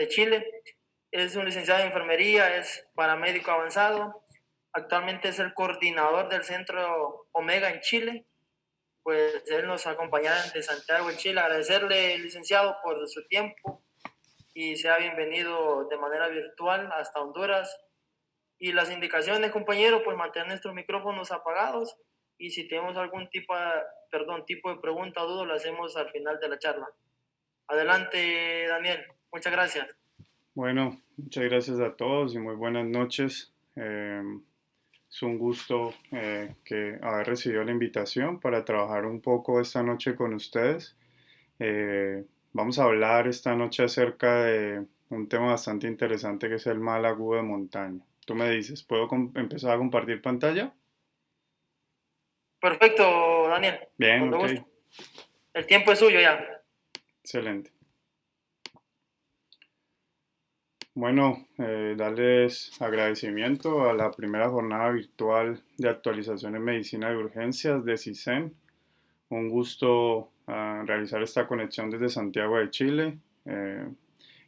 de Chile. Es un licenciado en enfermería, es paramédico avanzado. Actualmente es el coordinador del Centro Omega en Chile. Pues él nos acompañará desde Santiago de Chile. Agradecerle, licenciado, por su tiempo y sea bienvenido de manera virtual hasta Honduras. Y las indicaciones, compañero, pues mantener nuestros micrófonos apagados y si tenemos algún tipo de pregunta o duda, lo hacemos al final de la charla. Adelante, Daniel. Muchas gracias. Bueno, muchas gracias a todos y muy buenas noches. Es un gusto que haber recibido la invitación para trabajar un poco esta noche con ustedes. Vamos a hablar esta noche acerca de un tema bastante interesante que es el mal agudo de montaña. Tú me dices, ¿puedo empezar a compartir pantalla? Perfecto, Daniel. Bien, Cuando ok, guste. El tiempo es suyo ya. excelente. Bueno, darles agradecimiento a la primera jornada virtual de actualización en medicina de urgencias de CISEN. Un gusto realizar esta conexión desde Santiago de Chile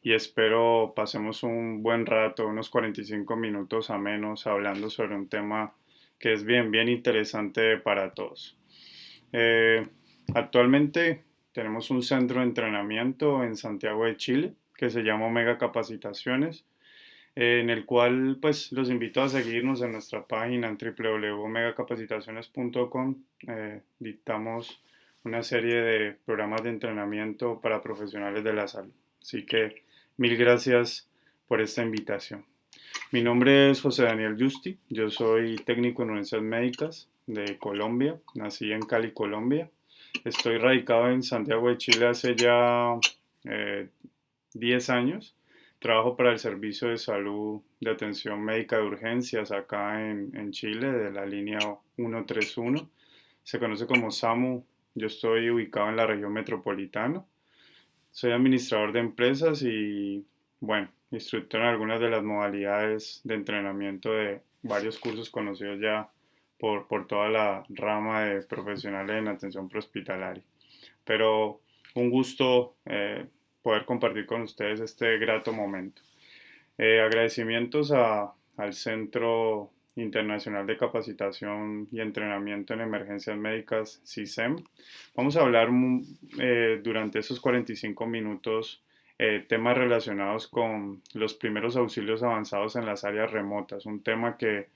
y espero pasemos un buen rato, unos 45 minutos a menos, hablando sobre un tema que es bien interesante para todos. Eh, Actualmente tenemos un centro de entrenamiento en Santiago de Chile que se llama Omega Capacitaciones, en el cual pues los invito a seguirnos en nuestra página en www.omegacapacitaciones.com. Dictamos una serie de programas de entrenamiento para profesionales de la salud. Así que mil gracias por esta invitación. Mi nombre es José Daniel Justi, yo soy técnico en universidades médicas de Colombia, nací en Cali, Colombia. Estoy radicado en Santiago de Chile hace ya eh, 10 años. Trabajo para el Servicio de Salud de Atención Médica de Urgencias acá en Chile, de la línea 131. Se conoce como SAMU. Yo estoy ubicado en la región metropolitana. Soy administrador de empresas y, bueno, instructor en algunas de las modalidades de entrenamiento de varios cursos conocidos ya por toda la rama de profesionales en atención prehospitalaria. Pero un gusto poder compartir con ustedes este grato momento. Agradecimientos al Centro Internacional de Capacitación y Entrenamiento en Emergencias Médicas, CISEM. Vamos a hablar durante esos 45 minutos temas relacionados con los primeros auxilios avanzados en las áreas remotas, un tema que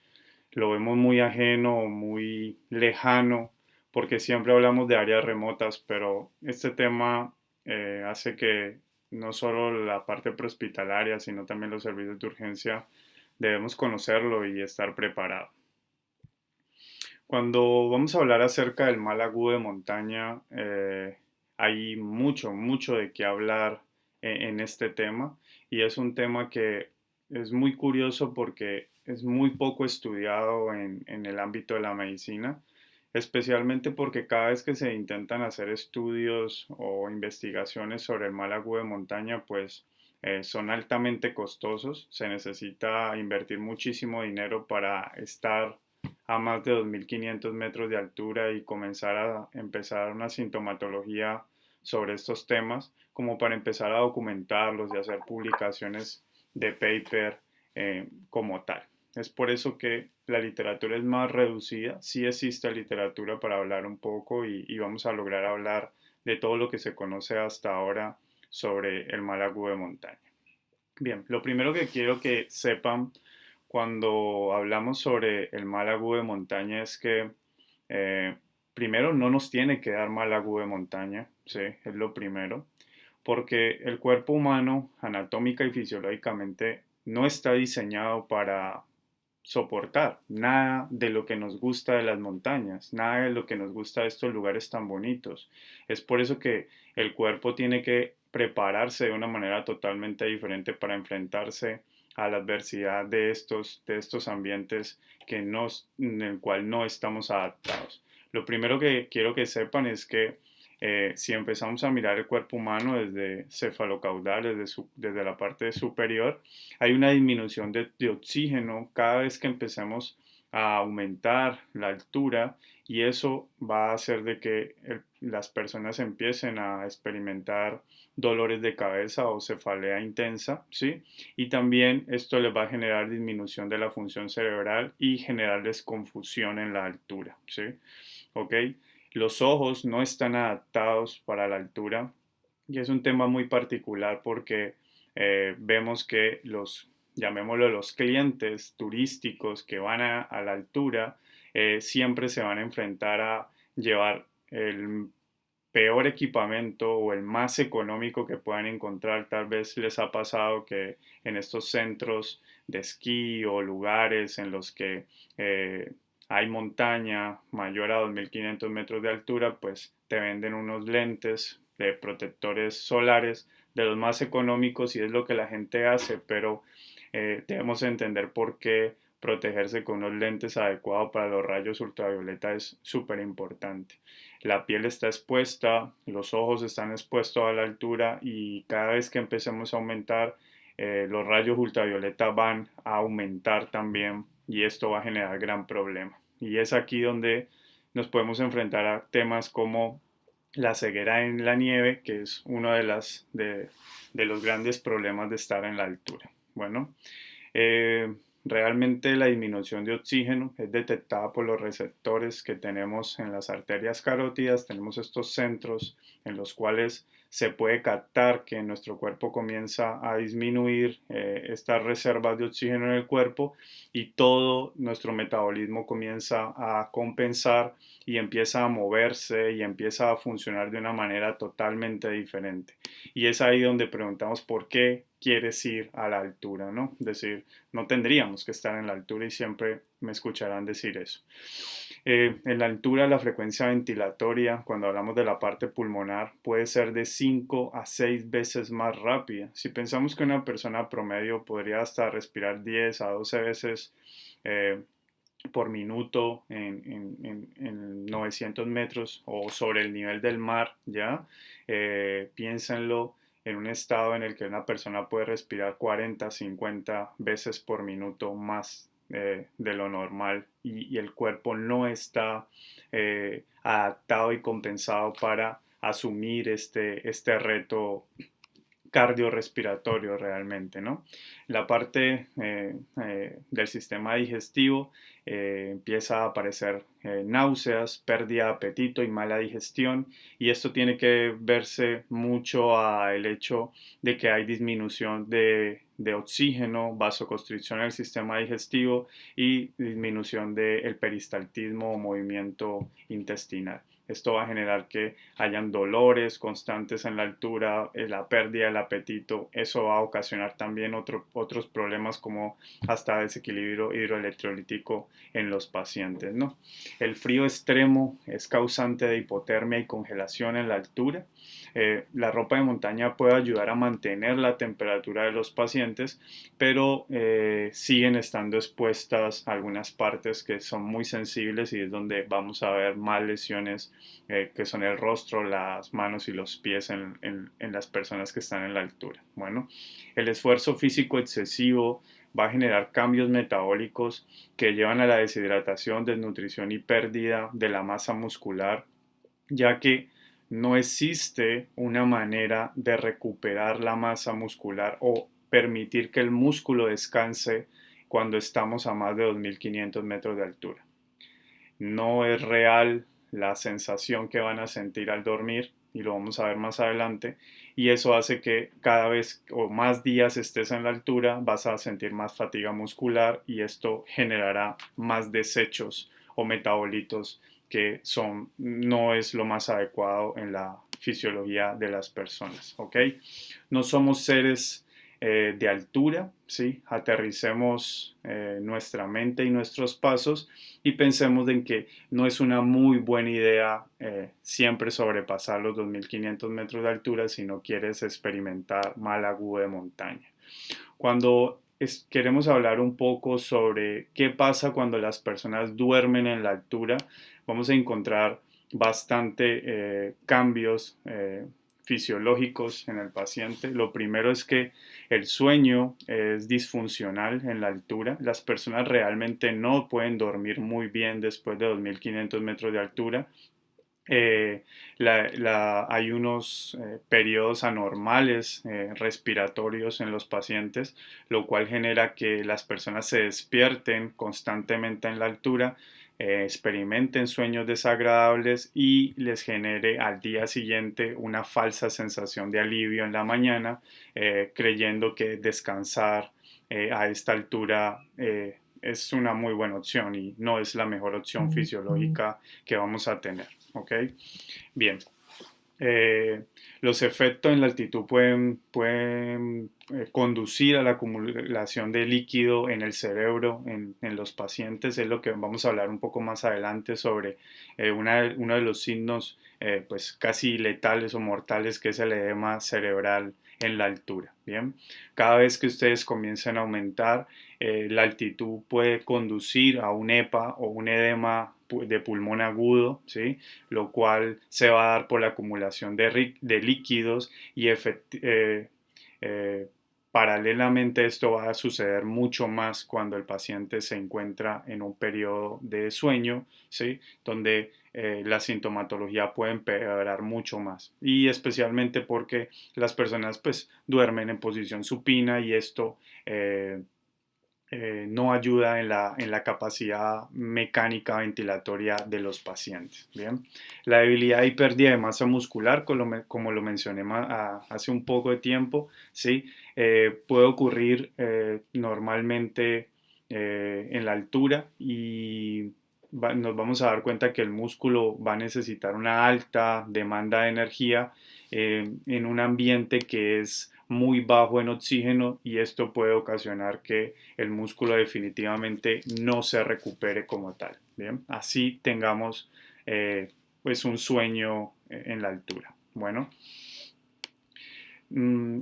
lo vemos muy ajeno, muy lejano, porque siempre hablamos de áreas remotas, pero este tema hace que no solo la parte prehospitalaria, sino también los servicios de urgencia debemos conocerlo y estar preparados. Cuando vamos a hablar acerca del mal agudo de montaña, hay mucho de qué hablar en este tema y es un tema que es muy curioso porque es muy poco estudiado en el ámbito de la medicina, especialmente porque cada vez que se intentan hacer estudios o investigaciones sobre el mal agudo de montaña, pues son altamente costosos, se necesita invertir muchísimo dinero para estar a más de 2.500 metros de altura y comenzar a empezar una sintomatología sobre estos temas, como para empezar a documentarlos y hacer publicaciones de paper como tal. Es por eso que la literatura es más reducida, sí existe literatura para hablar un poco y vamos a lograr hablar de todo lo que se conoce hasta ahora sobre el mal agudo de montaña. Bien, lo primero que quiero que sepan cuando hablamos sobre el mal agudo de montaña es que eh, primero no nos tiene que dar mal agudo de montaña, sí, es lo primero, porque el cuerpo humano anatómica y fisiológicamente no está diseñado para soportar nada de lo que nos gusta de las montañas, nada de lo que nos gusta de estos lugares tan bonitos. Es por eso que el cuerpo tiene que prepararse de una manera totalmente diferente para enfrentarse a la adversidad de estos ambientes en el cual no estamos adaptados. Lo primero que quiero que sepan es que si empezamos a mirar el cuerpo humano desde cefalocaudal, desde la parte superior, hay una disminución de oxígeno cada vez que empecemos a aumentar la altura y eso va a hacer de que las personas empiecen a experimentar dolores de cabeza o cefalea intensa, ¿sí? Y también esto les va a generar disminución de la función cerebral y generarles confusión en la altura, ¿sí? ¿Ok? Los ojos no están adaptados para la altura y es un tema muy particular porque vemos que llamémoslo los clientes turísticos que van a la altura, siempre se van a enfrentar a llevar el peor equipamiento o el más económico que puedan encontrar. Tal vez les ha pasado que en estos centros de esquí o lugares en los que hay montaña mayor a 2.500 metros de altura, pues te venden unos lentes de protectores solares de los más económicos y es lo que la gente hace, pero debemos entender por qué protegerse con unos lentes adecuados para los rayos ultravioleta es súper importante. La piel está expuesta, los ojos están expuestos a la altura y cada vez que empecemos a aumentar, los rayos ultravioleta van a aumentar también y esto va a generar gran problema. Y es aquí donde nos podemos enfrentar a temas como la ceguera en la nieve, que es uno de los grandes problemas de estar en la altura. Bueno, eh, realmente la disminución de oxígeno es detectada por los receptores que tenemos en las arterias carótidas. Tenemos estos centros en los cuales se puede captar que nuestro cuerpo comienza a disminuir estas reservas de oxígeno en el cuerpo y todo nuestro metabolismo comienza a compensar y empieza a moverse y empieza a funcionar de una manera totalmente diferente. Y es ahí donde preguntamos por qué quieres ir a la altura, ¿no? Es decir, no tendríamos que estar en la altura y siempre me escucharán decir eso. En la altura la frecuencia ventilatoria, cuando hablamos de la parte pulmonar, puede ser de 5 a 6 veces más rápida. Si pensamos que una persona promedio podría hasta respirar 10 a 12 veces eh, por minuto en 900 metros o sobre el nivel del mar, ¿ya? Piénsenlo en un estado en el que una persona puede respirar 40, 50 veces por minuto más de lo normal y el cuerpo no está adaptado y compensado para asumir este reto cardiorrespiratorio realmente, ¿no? La parte del sistema digestivo empieza a aparecer náuseas, pérdida de apetito y mala digestión y esto tiene que verse mucho al hecho de que hay disminución de oxígeno, vasoconstricción del sistema digestivo y disminución del peristaltismo o movimiento intestinal. Esto va a generar que hayan dolores constantes en la altura, la pérdida del apetito. Eso va a ocasionar también otros problemas como hasta desequilibrio hidroelectrolítico en los pacientes, ¿no? El frío extremo es causante de hipotermia y congelación en la altura. La ropa de montaña puede ayudar a mantener la temperatura de los pacientes, pero siguen estando expuestas a algunas partes que son muy sensibles y es donde vamos a ver más lesiones que son el rostro, las manos y los pies en las personas que están en la altura. Bueno, el esfuerzo físico excesivo va a generar cambios metabólicos que llevan a la deshidratación, desnutrición y pérdida de la masa muscular, ya que no existe una manera de recuperar la masa muscular o permitir que el músculo descanse cuando estamos a más de 2.500 metros de altura. No es real la sensación que van a sentir al dormir y lo vamos a ver más adelante y eso hace que cada vez o más días estés en la altura vas a sentir más fatiga muscular y esto generará más desechos o metabolitos que no es lo más adecuado en la fisiología de las personas, ¿ok? No somos seres de altura, ¿sí? Aterricemos nuestra mente y nuestros pasos y pensemos en que no es una muy buena idea siempre sobrepasar los 2.500 metros de altura si no quieres experimentar mal agudo de montaña. Cuando queremos hablar un poco sobre qué pasa cuando las personas duermen en la altura, vamos a encontrar bastante cambios fisiológicos en el paciente. Lo primero es que el sueño es disfuncional en la altura. Las personas realmente no pueden dormir muy bien después de 2.500 metros de altura. Hay unos periodos anormales respiratorios en los pacientes, lo cual genera que las personas se despierten constantemente en la altura, experimenten sueños desagradables y les genere al día siguiente una falsa sensación de alivio en la mañana, creyendo que descansar a esta altura es una muy buena opción y no es la mejor opción fisiológica que vamos a tener. ¿Ok? Bien. Eh, los efectos en la altitud pueden conducir a la acumulación de líquido en el cerebro en los pacientes. Es lo que vamos a hablar un poco más adelante sobre uno de los signos pues casi letales o mortales, que es el edema cerebral en la altura. Bien, cada vez que ustedes comiencen a aumentar, la altitud puede conducir a un EPA o un edema de pulmón agudo, ¿sí? Lo cual se va a dar por la acumulación de líquidos y paralelamente esto va a suceder mucho más cuando el paciente se encuentra en un periodo de sueño, ¿sí? Donde la sintomatología puede empeorar mucho más, y especialmente porque las personas pues duermen en posición supina y esto no ayuda en la capacidad mecánica ventilatoria de los pacientes. Bien, la debilidad y pérdida de masa muscular, como lo mencioné hace un poco de tiempo, ¿sí? Puede ocurrir normalmente en la altura y nos vamos a dar cuenta que el músculo va a necesitar una alta demanda de energía en un ambiente que es muy bajo en oxígeno, y esto puede ocasionar que el músculo definitivamente no se recupere como tal. Bien, así tengamos pues un sueño en la altura. Bueno,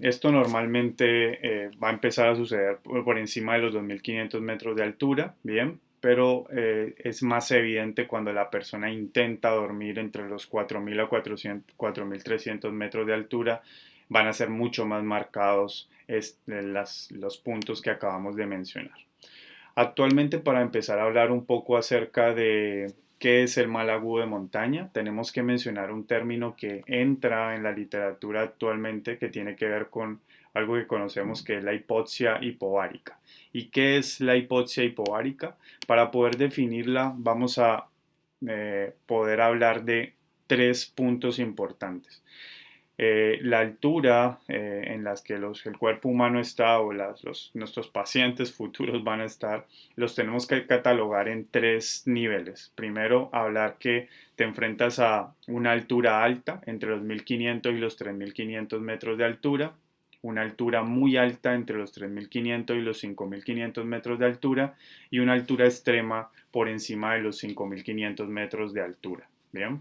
esto normalmente va a empezar a suceder por encima de los 2.500 metros de altura, bien, pero es más evidente cuando la persona intenta dormir entre los 4.000 a 4.300 metros de altura. Van a ser mucho más marcados los puntos que acabamos de mencionar. Actualmente, para empezar a hablar un poco acerca de qué es el mal agudo de montaña, tenemos que mencionar un término que entra en la literatura actualmente, que tiene que ver con algo que conocemos, que es la hipoxia hipovárica. ¿Y qué es la hipoxia hipovárica? Para poder definirla, vamos a poder hablar de tres puntos importantes. La altura en las que el cuerpo humano está, o nuestros pacientes futuros van a estar, los tenemos que catalogar en tres niveles. Primero, hablar que te enfrentas a una altura alta, entre los 1.500 y los 3.500 metros de altura, una altura muy alta entre los 3.500 y los 5.500 metros de altura, y una altura extrema por encima de los 5.500 metros de altura. Bien.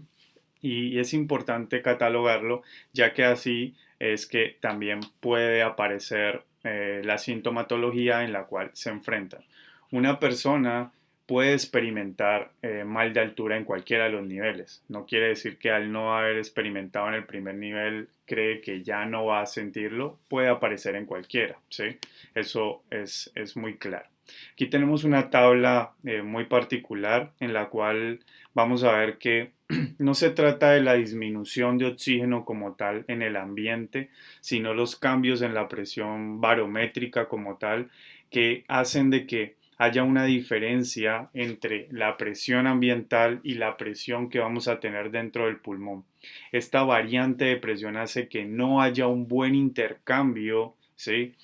Y es importante catalogarlo, ya que así es que también puede aparecer la sintomatología en la cual se enfrentan. Una persona puede experimentar mal de altura en cualquiera de los niveles. No quiere decir que al no haber experimentado en el primer nivel cree que ya no va a sentirlo. Puede aparecer en cualquiera, ¿sí? Eso es muy claro. Aquí tenemos una tabla muy particular en la cual vamos a ver que no se trata de la disminución de oxígeno como tal en el ambiente, sino los cambios en la presión barométrica como tal, que hacen de que haya una diferencia entre la presión ambiental y la presión que vamos a tener dentro del pulmón. Esta variante de presión hace que no haya un buen intercambio, ¿sí?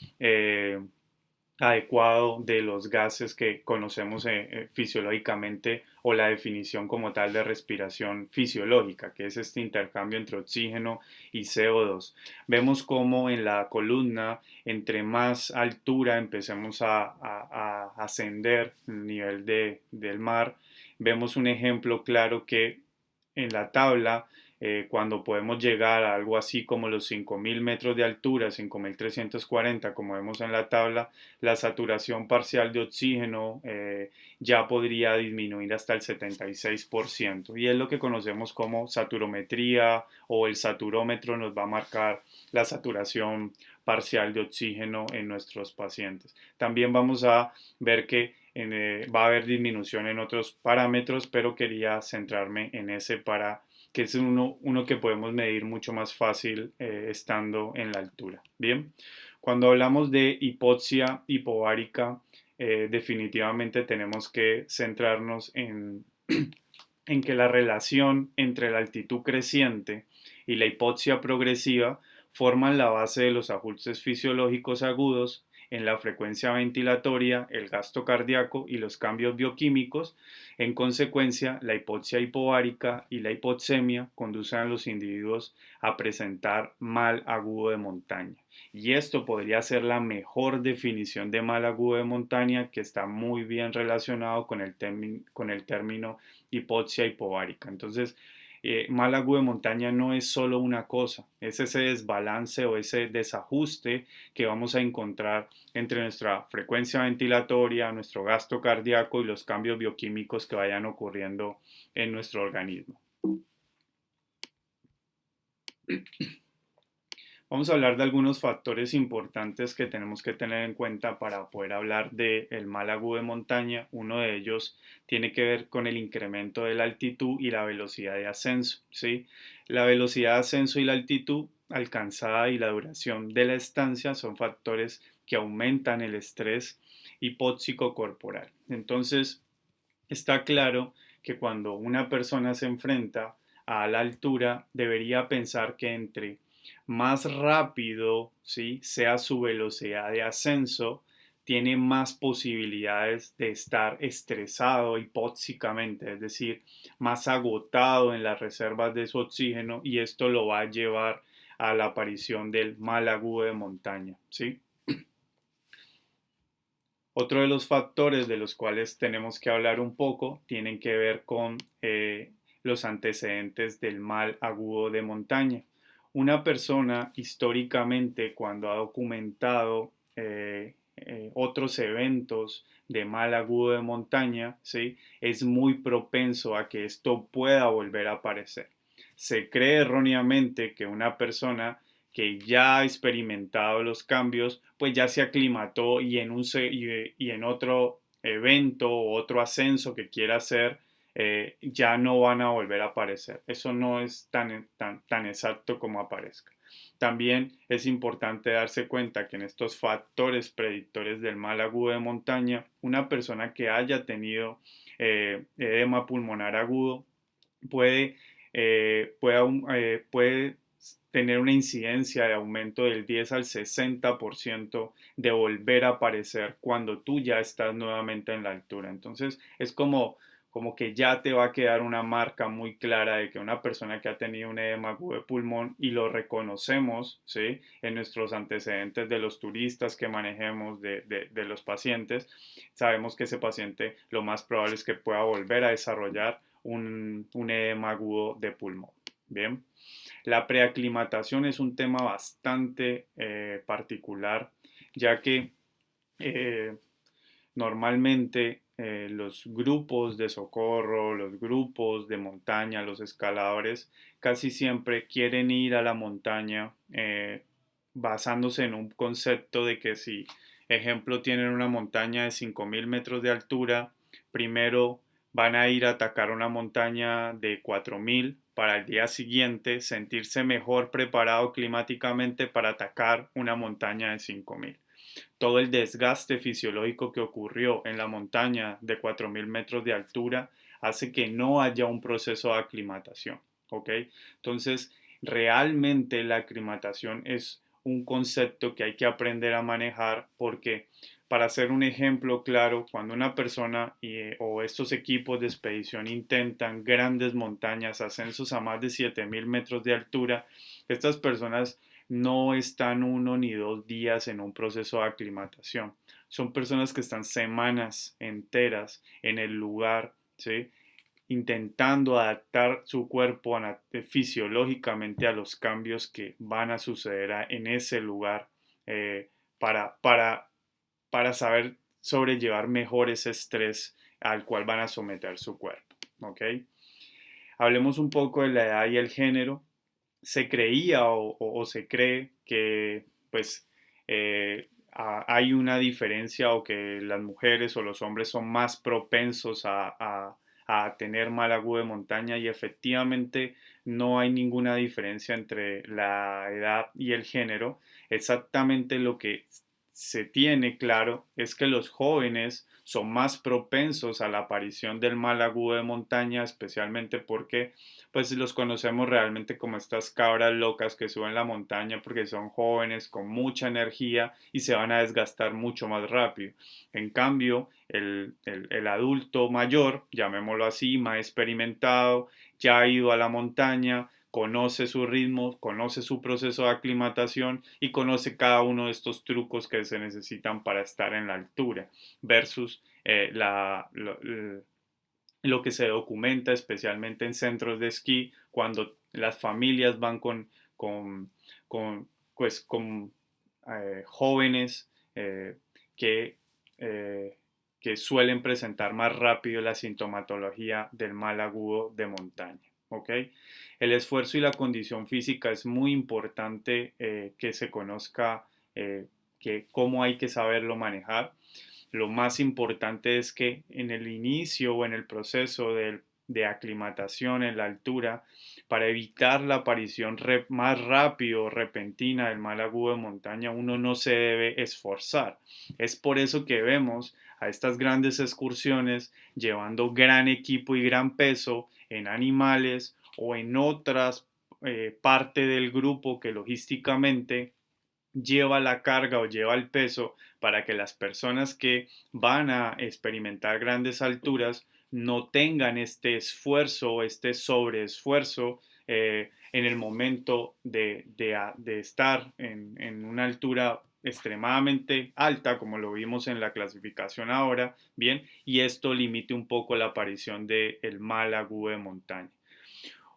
Adecuado de los gases que conocemos fisiológicamente, o la definición como tal de respiración fisiológica, que es este intercambio entre oxígeno y CO2. Vemos como en la columna, entre más altura empecemos a ascender el nivel del mar, vemos un ejemplo claro que en la tabla cuando podemos llegar a algo así como los 5.000 metros de altura, 5.340, como vemos en la tabla, la saturación parcial de oxígeno ya podría disminuir hasta el 76%. Y es lo que conocemos como saturometría, o el saturómetro nos va a marcar la saturación parcial de oxígeno en nuestros pacientes. También vamos a ver que va a haber disminución en otros parámetros, pero quería centrarme en ese que es uno que podemos medir mucho más fácil estando en la altura. Bien, cuando hablamos de hipoxia hipovárica, definitivamente tenemos que centrarnos en que la relación entre la altitud creciente y la hipoxia progresiva forman la base de los ajustes fisiológicos agudos en la frecuencia ventilatoria, el gasto cardíaco y los cambios bioquímicos. En consecuencia, la hipoxia hipovárica y la hipoxemia conducen a los individuos a presentar mal agudo de montaña. Y esto podría ser la mejor definición de mal agudo de montaña, que está muy bien relacionado con el término hipoxia hipovárica. Entonces, mal agudo de montaña no es solo una cosa, es ese desbalance o ese desajuste que vamos a encontrar entre nuestra frecuencia ventilatoria, nuestro gasto cardíaco y los cambios bioquímicos que vayan ocurriendo en nuestro organismo. Vamos a hablar de algunos factores importantes que tenemos que tener en cuenta para poder hablar del mal agudo de montaña. Uno de ellos tiene que ver con el incremento de la altitud y la velocidad de ascenso, ¿sí? La velocidad de ascenso y la altitud alcanzada y la duración de la estancia son factores que aumentan el estrés hipóxico corporal. Entonces, está claro que cuando una persona se enfrenta a la altura, debería pensar que entre más rápido, ¿sí?, sea su velocidad de ascenso, tiene más posibilidades de estar estresado hipóxicamente, es decir, más agotado en las reservas de su oxígeno, y esto lo va a llevar a la aparición del mal agudo de montaña, ¿sí? Otro de los factores de los cuales tenemos que hablar un poco tienen que ver con los antecedentes del mal agudo de montaña. Una persona históricamente, cuando ha documentado otros eventos de mal agudo de montaña, ¿sí?, es muy propenso a que esto pueda volver a aparecer. Se cree erróneamente que una persona que ya ha experimentado los cambios, pues ya se aclimató, y en otro evento o otro ascenso que quiera hacer, ya no van a volver a aparecer. Eso no es tan exacto como aparezca. También es importante darse cuenta que en estos factores predictores del mal agudo de montaña, una persona que haya tenido edema pulmonar agudo puede, puede tener una incidencia de aumento del 10 al 60% de volver a aparecer cuando tú ya estás nuevamente en la altura. Entonces es como que ya te va a quedar una marca muy clara de que una persona que ha tenido un edema agudo de pulmón, y lo reconocemos, ¿sí?, en nuestros antecedentes de los turistas que manejemos, de los pacientes, sabemos que ese paciente lo más probable es que pueda volver a desarrollar un edema agudo de pulmón. Bien, la preaclimatación es un tema bastante particular, ya que eh, normalmente los grupos de socorro, los grupos de montaña, los escaladores, casi siempre quieren ir a la montaña basándose en un concepto de que, si, ejemplo, tienen una montaña de 5.000 metros de altura, primero van a ir a atacar una montaña de 4.000 para el día siguiente sentirse mejor preparado climáticamente para atacar una montaña de 5.000. Todo el desgaste fisiológico que ocurrió en la montaña de 4.000 metros de altura hace que no haya un proceso de aclimatación, ¿ok? Entonces, realmente la aclimatación es un concepto que hay que aprender a manejar, porque, para hacer un ejemplo claro, cuando una persona o estos equipos de expedición intentan grandes montañas, ascensos a más de 7.000 metros de altura, estas personas no están 1 ni 2 días en un proceso de aclimatación. Son personas que están semanas enteras en el lugar, ¿sí?, intentando adaptar su cuerpo fisiológicamente a los cambios que van a suceder en ese lugar eh, para, para, para saber sobrellevar mejor ese estrés al cual van a someter su cuerpo. ¿Ok? Hablemos un poco de la edad y el género. Se creía o se cree que pues hay una diferencia o que las mujeres o los hombres son más propensos a tener mal agudo de montaña y efectivamente no hay ninguna diferencia entre la edad y el género. Exactamente lo que se tiene claro es que los jóvenes son más propensos a la aparición del mal agudo de montaña, especialmente porque pues los conocemos realmente como estas cabras locas que suben la montaña porque son jóvenes con mucha energía y se van a desgastar mucho más rápido. En cambio, el adulto mayor, llamémoslo así, más experimentado, ya ha ido a la montaña, conoce su ritmo, conoce su proceso de aclimatación y conoce cada uno de estos trucos que se necesitan para estar en la altura versus lo que se documenta especialmente en centros de esquí cuando las familias van con, con, con jóvenes que, eh, que suelen presentar más rápido la sintomatología del mal agudo de montaña. ¿Ok? El esfuerzo y la condición física es muy importante que se conozca cómo hay que saberlo manejar. Lo más importante es que en el inicio o en el proceso de aclimatación en la altura, para evitar la aparición más rápido, repentina del mal agudo de montaña, uno no se debe esforzar. Es por eso que vemos a estas grandes excursiones llevando gran equipo y gran peso en animales o en otras parte del grupo que logísticamente lleva la carga o lleva el peso para que las personas que van a experimentar grandes alturas no tengan este esfuerzo o este sobreesfuerzo en el momento de estar en una altura extremadamente alta, como lo vimos en la clasificación ahora, bien, y esto limite un poco la aparición del mal agudo de montaña.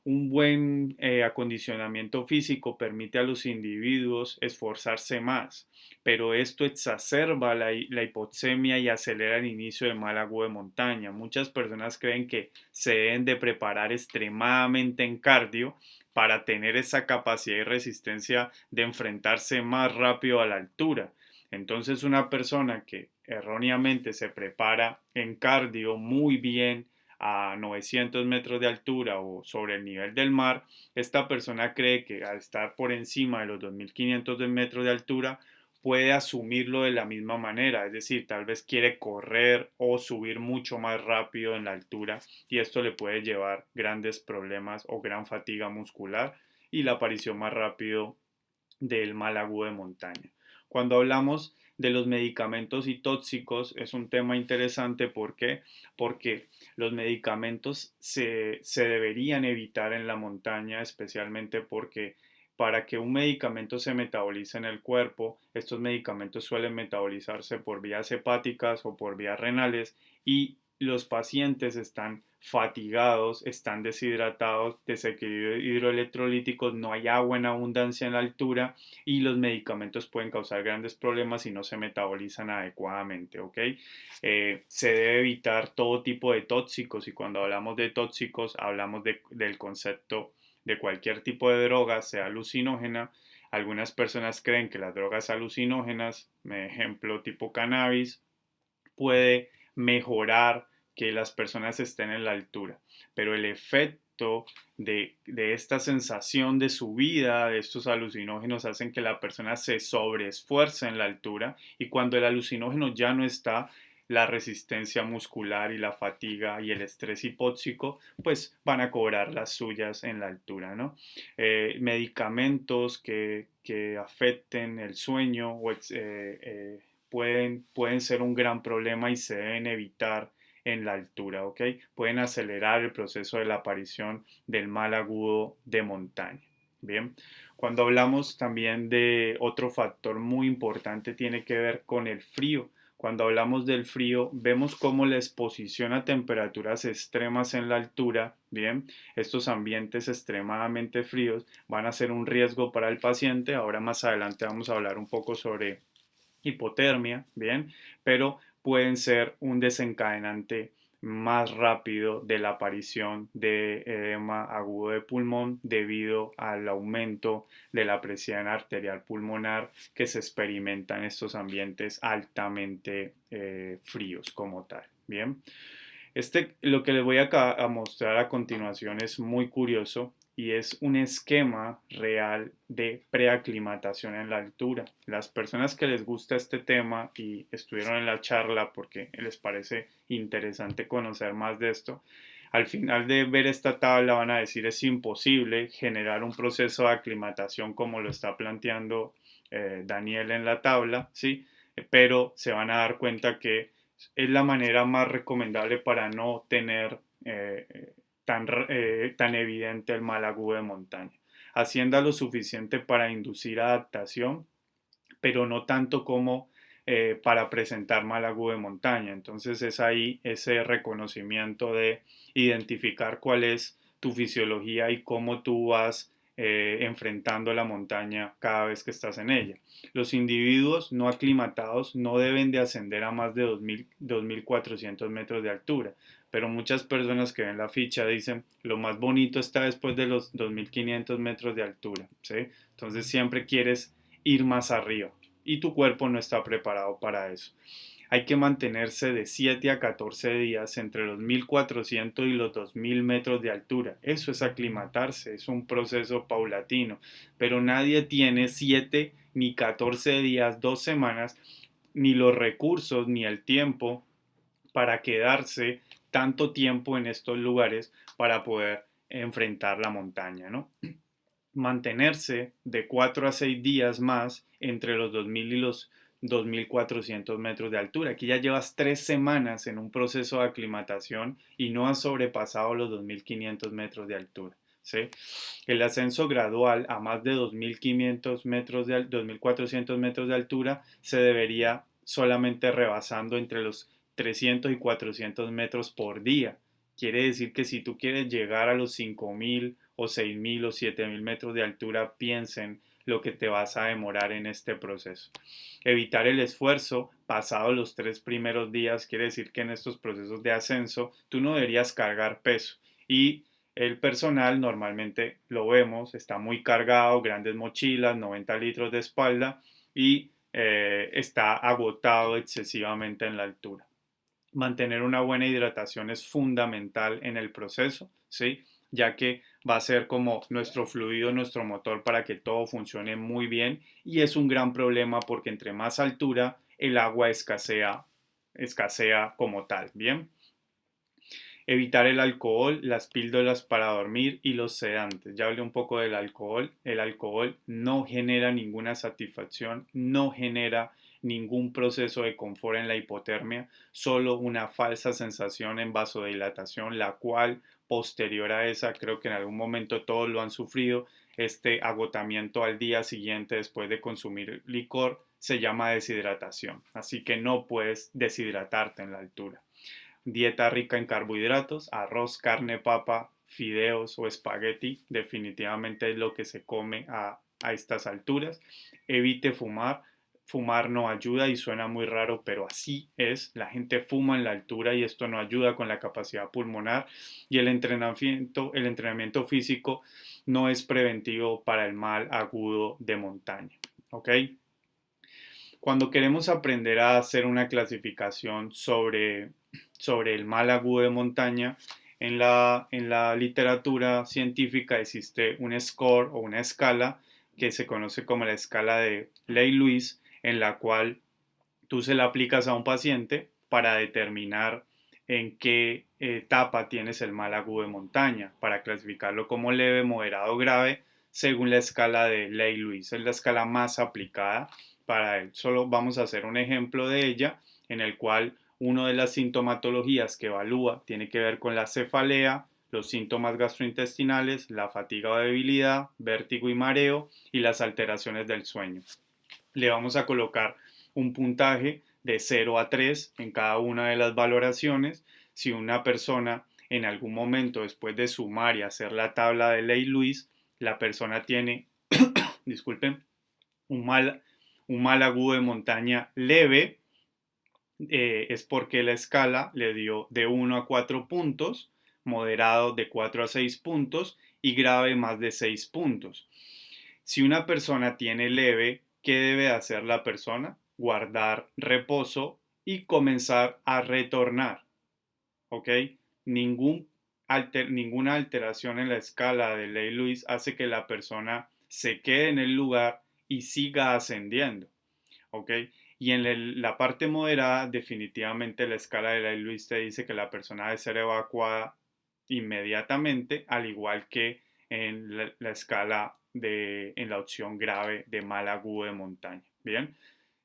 Un buen acondicionamiento físico permite a los individuos esforzarse más, pero esto exacerba la hipoxemia y acelera el inicio de mal agudo de montaña. Muchas personas creen que se deben de preparar extremadamente en cardio para tener esa capacidad y resistencia de enfrentarse más rápido a la altura. Entonces una persona que erróneamente se prepara en cardio muy bien, a 900 metros de altura o sobre el nivel del mar, esta persona cree que al estar por encima de los 2500 metros de altura puede asumirlo de la misma manera, es decir, tal vez quiere correr o subir mucho más rápido en la altura y esto le puede llevar grandes problemas o gran fatiga muscular y la aparición más rápido del mal agudo de montaña. Cuando hablamos de los medicamentos y tóxicos es un tema interesante. ¿Por qué? Porque los medicamentos se deberían evitar en la montaña, especialmente porque para que un medicamento se metabolice en el cuerpo, estos medicamentos suelen metabolizarse por vías hepáticas o por vías renales y los pacientes están fatigados, están deshidratados, desequilibrio hidroelectrolíticos, no hay agua en abundancia en la altura y los medicamentos pueden causar grandes problemas si no se metabolizan adecuadamente, ¿ok? Se debe evitar todo tipo de tóxicos y cuando hablamos de tóxicos hablamos del concepto de cualquier tipo de droga, sea alucinógena. Algunas personas creen que las drogas alucinógenas, ejemplo tipo cannabis, puede mejorar que las personas estén en la altura, pero el efecto de esta sensación de subida de estos alucinógenos hacen que la persona se sobreesfuerce en la altura y cuando el alucinógeno ya no está, la resistencia muscular y la fatiga y el estrés hipóxico pues van a cobrar las suyas en la altura, ¿no? Medicamentos que afecten el sueño o pueden ser un gran problema y se deben evitar en la altura, ¿ok? Pueden acelerar el proceso de la aparición del mal agudo de montaña. Bien, cuando hablamos también de otro factor muy importante tiene que ver con el frío. Cuando hablamos del frío, vemos cómo la exposición a temperaturas extremas en la altura, bien, estos ambientes extremadamente fríos van a ser un riesgo para el paciente. Ahora más adelante vamos a hablar un poco sobre hipotermia, bien, pero pueden ser un desencadenante más rápido de la aparición de edema agudo de pulmón debido al aumento de la presión arterial pulmonar que se experimenta en estos ambientes altamente fríos como tal. Bien, lo que les voy a mostrar a continuación es muy curioso y es un esquema real de preaclimatación en la altura. Las personas que les gusta este tema y estuvieron en la charla porque les parece interesante conocer más de esto, al final de ver esta tabla van a decir es imposible generar un proceso de aclimatación como lo está planteando Daniel en la tabla, ¿sí? Pero se van a dar cuenta que es la manera más recomendable para no tener tan evidente el mal agudo de montaña. Hacienda lo suficiente para inducir adaptación, pero no tanto como para presentar mal agudo de montaña. Entonces es ahí ese reconocimiento de identificar cuál es tu fisiología y cómo tú vas enfrentando la montaña cada vez que estás en ella. Los individuos no aclimatados no deben de ascender a más de 2.400 metros de altura, pero muchas personas que ven la ficha dicen lo más bonito está después de los 2.500 metros de altura, ¿sí? Entonces siempre quieres ir más arriba y tu cuerpo no está preparado para eso. Hay que mantenerse de 7 a 14 días entre los 1.400 y los 2.000 metros de altura. Eso es aclimatarse, es un proceso paulatino, pero nadie tiene 7 ni 14 días, 2 semanas, ni los recursos ni el tiempo para quedarse tanto tiempo en estos lugares para poder enfrentar la montaña, ¿no? Mantenerse de 4 a 6 días más entre los 2.000 y los 2.400 metros de altura. Aquí ya llevas 3 semanas en un proceso de aclimatación y no has sobrepasado los 2.500 metros de altura. ¿Sí? El ascenso gradual a más de 2.500 metros 2.400 metros de altura se debería solamente rebasando entre los 300 y 400 metros por día. Quiere decir que si tú quieres llegar a los 5.000 o 6.000 o 7.000 metros de altura, piensen lo que te vas a demorar en este proceso. Evitar el esfuerzo pasado los 3 primeros días quiere decir que en estos procesos de ascenso tú no deberías cargar peso y el personal normalmente lo vemos, está muy cargado, grandes mochilas, 90 litros de espalda y está agotado excesivamente en la altura. Mantener una buena hidratación es fundamental en el proceso, ¿sí? Ya que va a ser como nuestro fluido, nuestro motor para que todo funcione muy bien y es un gran problema porque entre más altura el agua escasea como tal, ¿bien? Evitar el alcohol, las píldoras para dormir y los sedantes. Ya hablé un poco del alcohol. El alcohol no genera ninguna satisfacción, no genera ningún proceso de confort en la hipotermia, solo una falsa sensación en vasodilatación, la cual posterior a esa, creo que en algún momento todos lo han sufrido, este agotamiento al día siguiente después de consumir licor se llama deshidratación. Así que no puedes deshidratarte en la altura. Dieta rica en carbohidratos, arroz, carne, papa, fideos o espagueti, definitivamente es lo que se come a estas alturas. Evite fumar. Fumar no ayuda y suena muy raro, pero así es. La gente fuma en la altura y esto no ayuda con la capacidad pulmonar y el entrenamiento físico no es preventivo para el mal agudo de montaña. ¿Ok? Cuando queremos aprender a hacer una clasificación sobre el mal agudo de montaña, en la literatura científica existe un score o una escala que se conoce como la escala de Ley-Lewis, en la cual tú se la aplicas a un paciente para determinar en qué etapa tienes el mal agudo de montaña, para clasificarlo como leve, moderado o grave, según la escala de Ley-Lewis. Es la escala más aplicada para él. Solo vamos a hacer un ejemplo de ella, en el cual una de las sintomatologías que evalúa tiene que ver con la cefalea, los síntomas gastrointestinales, la fatiga o debilidad, vértigo y mareo y las alteraciones del sueño. Le vamos a colocar un puntaje de 0 a 3 en cada una de las valoraciones. Si una persona en algún momento después de sumar y hacer la tabla de Ley-Lewis, la persona tiene, disculpen, un mal agudo de montaña leve, es porque la escala le dio de 1 a 4 puntos, moderado de 4 a 6 puntos y grave más de 6 puntos. Si una persona tiene leve, ¿qué debe hacer la persona? Guardar reposo y comenzar a retornar. ¿Ok? Ninguna alteración en la escala de Ley-Lewis hace que la persona se quede en el lugar y siga ascendiendo. ¿Ok? Y en la parte moderada, definitivamente la escala de Ley-Lewis te dice que la persona debe ser evacuada inmediatamente, al igual que en la escala en la opción grave de mal agudo de montaña. Bien,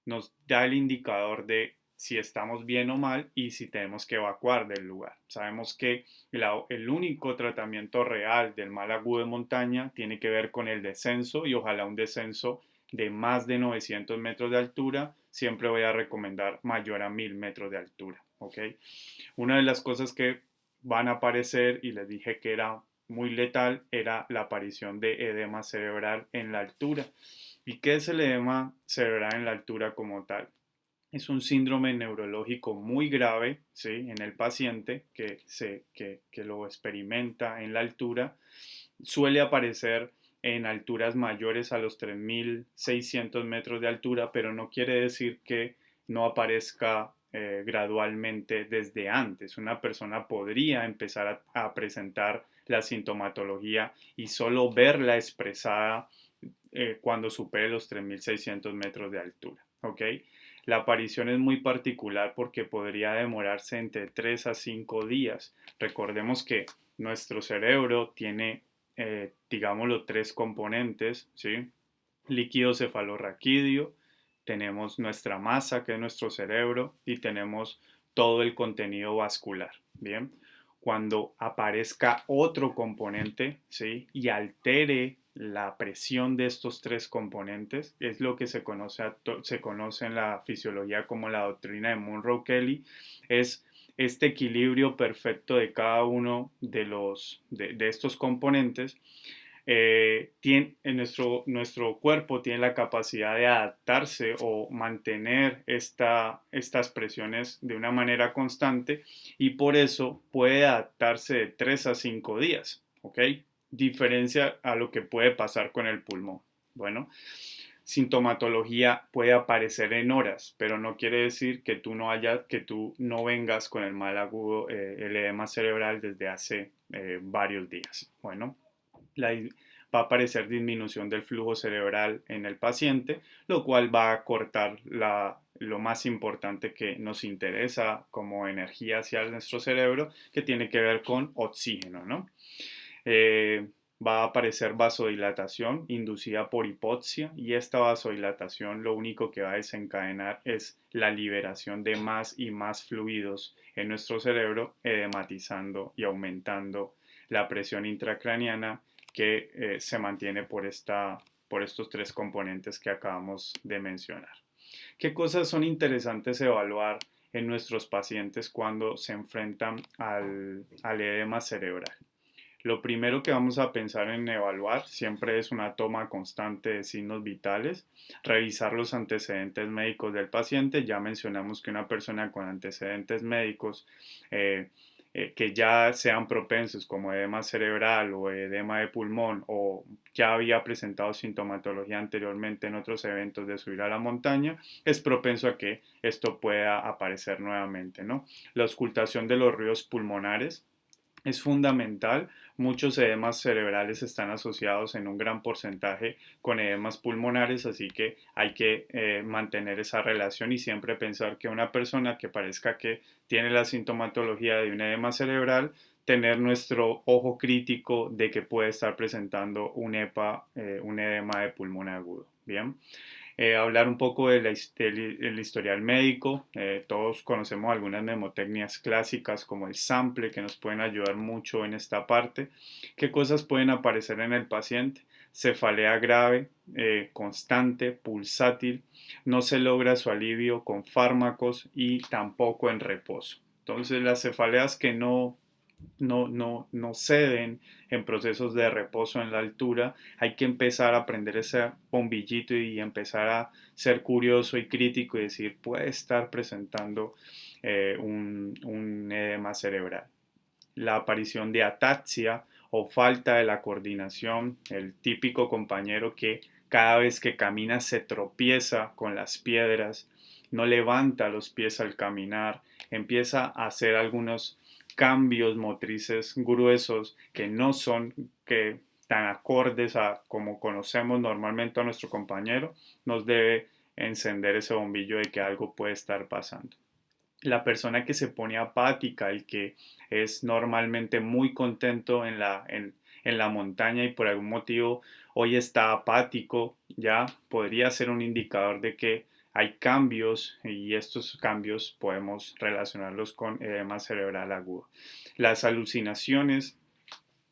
nos da el indicador de si estamos bien o mal y si tenemos que evacuar del lugar. Sabemos que el único tratamiento real del mal agudo de montaña tiene que ver con el descenso y ojalá un descenso de más de 900 metros de altura. Siempre voy a recomendar mayor a 1000 metros de altura. ¿Ok? Una de las cosas que van a aparecer, y les dije que era muy letal, era la aparición de edema cerebral en la altura. ¿Y qué es el edema cerebral en la altura como tal? Es un síndrome neurológico muy grave, ¿sí? En el paciente que lo experimenta en la altura. Suele aparecer en alturas mayores a los 3600 metros de altura, pero no quiere decir que no aparezca gradualmente desde antes. Una persona podría empezar a presentar la sintomatología y solo verla expresada cuando supere los 3600 metros de altura. ¿Ok? La aparición es muy particular porque podría demorarse entre 3 a 5 días. Recordemos que nuestro cerebro tiene, digámoslo, tres componentes, ¿sí? Líquido cefalorraquídeo, tenemos nuestra masa, que es nuestro cerebro, y tenemos todo el contenido vascular, ¿bien? Cuando aparezca otro componente, ¿sí? Y altere la presión de estos tres componentes, es lo que se conoce en la fisiología como la doctrina de Monroe-Kelly, es este equilibrio perfecto de cada uno de estos componentes. Nuestro cuerpo tiene la capacidad de adaptarse o mantener estas presiones de una manera constante y por eso puede adaptarse de 3 a 5 días, ¿ok? Diferencia a lo que puede pasar con el pulmón. Bueno, sintomatología puede aparecer en horas, pero no quiere decir que que tú no vengas con el mal agudo, el edema cerebral desde hace varios días. Bueno, va a aparecer disminución del flujo cerebral en el paciente, lo cual va a cortar lo más importante que nos interesa como energía hacia nuestro cerebro, que tiene que ver con oxígeno, ¿no? Va a aparecer vasodilatación inducida por hipoxia y esta vasodilatación lo único que va a desencadenar es la liberación de más y más fluidos en nuestro cerebro, edematizando y aumentando la presión intracraniana que se mantiene por estos tres componentes que acabamos de mencionar. ¿Qué cosas son interesantes evaluar en nuestros pacientes cuando se enfrentan al edema cerebral? Lo primero que vamos a pensar en evaluar siempre es una toma constante de signos vitales, revisar los antecedentes médicos del paciente. Ya mencionamos que una persona con antecedentes médicos que ya sean propensos como edema cerebral o edema de pulmón o ya había presentado sintomatología anteriormente en otros eventos de subir a la montaña, es propenso a que esto pueda aparecer nuevamente, ¿no? La auscultación de los ruidos pulmonares es fundamental. Muchos edemas cerebrales están asociados en un gran porcentaje con edemas pulmonares, así que hay que mantener esa relación y siempre pensar que una persona que parezca que tiene la sintomatología de un edema cerebral, tener nuestro ojo crítico de que puede estar presentando un un edema de pulmón agudo. Bien. Hablar un poco del historial médico. Todos conocemos algunas mnemotecnias clásicas como el sample que nos pueden ayudar mucho en esta parte. ¿Qué cosas pueden aparecer en el paciente? cefalea grave, constante, pulsátil, no se logra su alivio con fármacos y tampoco en reposo. Entonces las cefaleas que no ceden en procesos de reposo en la altura, hay que empezar a prender ese bombillito y empezar a ser curioso y crítico y decir, puede estar presentando un edema cerebral. La aparición de ataxia o falta de la coordinación, el típico compañero que cada vez que camina se tropieza con las piedras, no levanta los pies al caminar, empieza a hacer algunos cambios motrices gruesos que no son tan acordes a como conocemos normalmente a nuestro compañero, nos debe encender ese bombillo de que algo puede estar pasando. La persona que se pone apática, el que es normalmente muy contento en la montaña y por algún motivo hoy está apático, ya podría ser un indicador de que hay cambios y estos cambios podemos relacionarlos con edema cerebral agudo. Las alucinaciones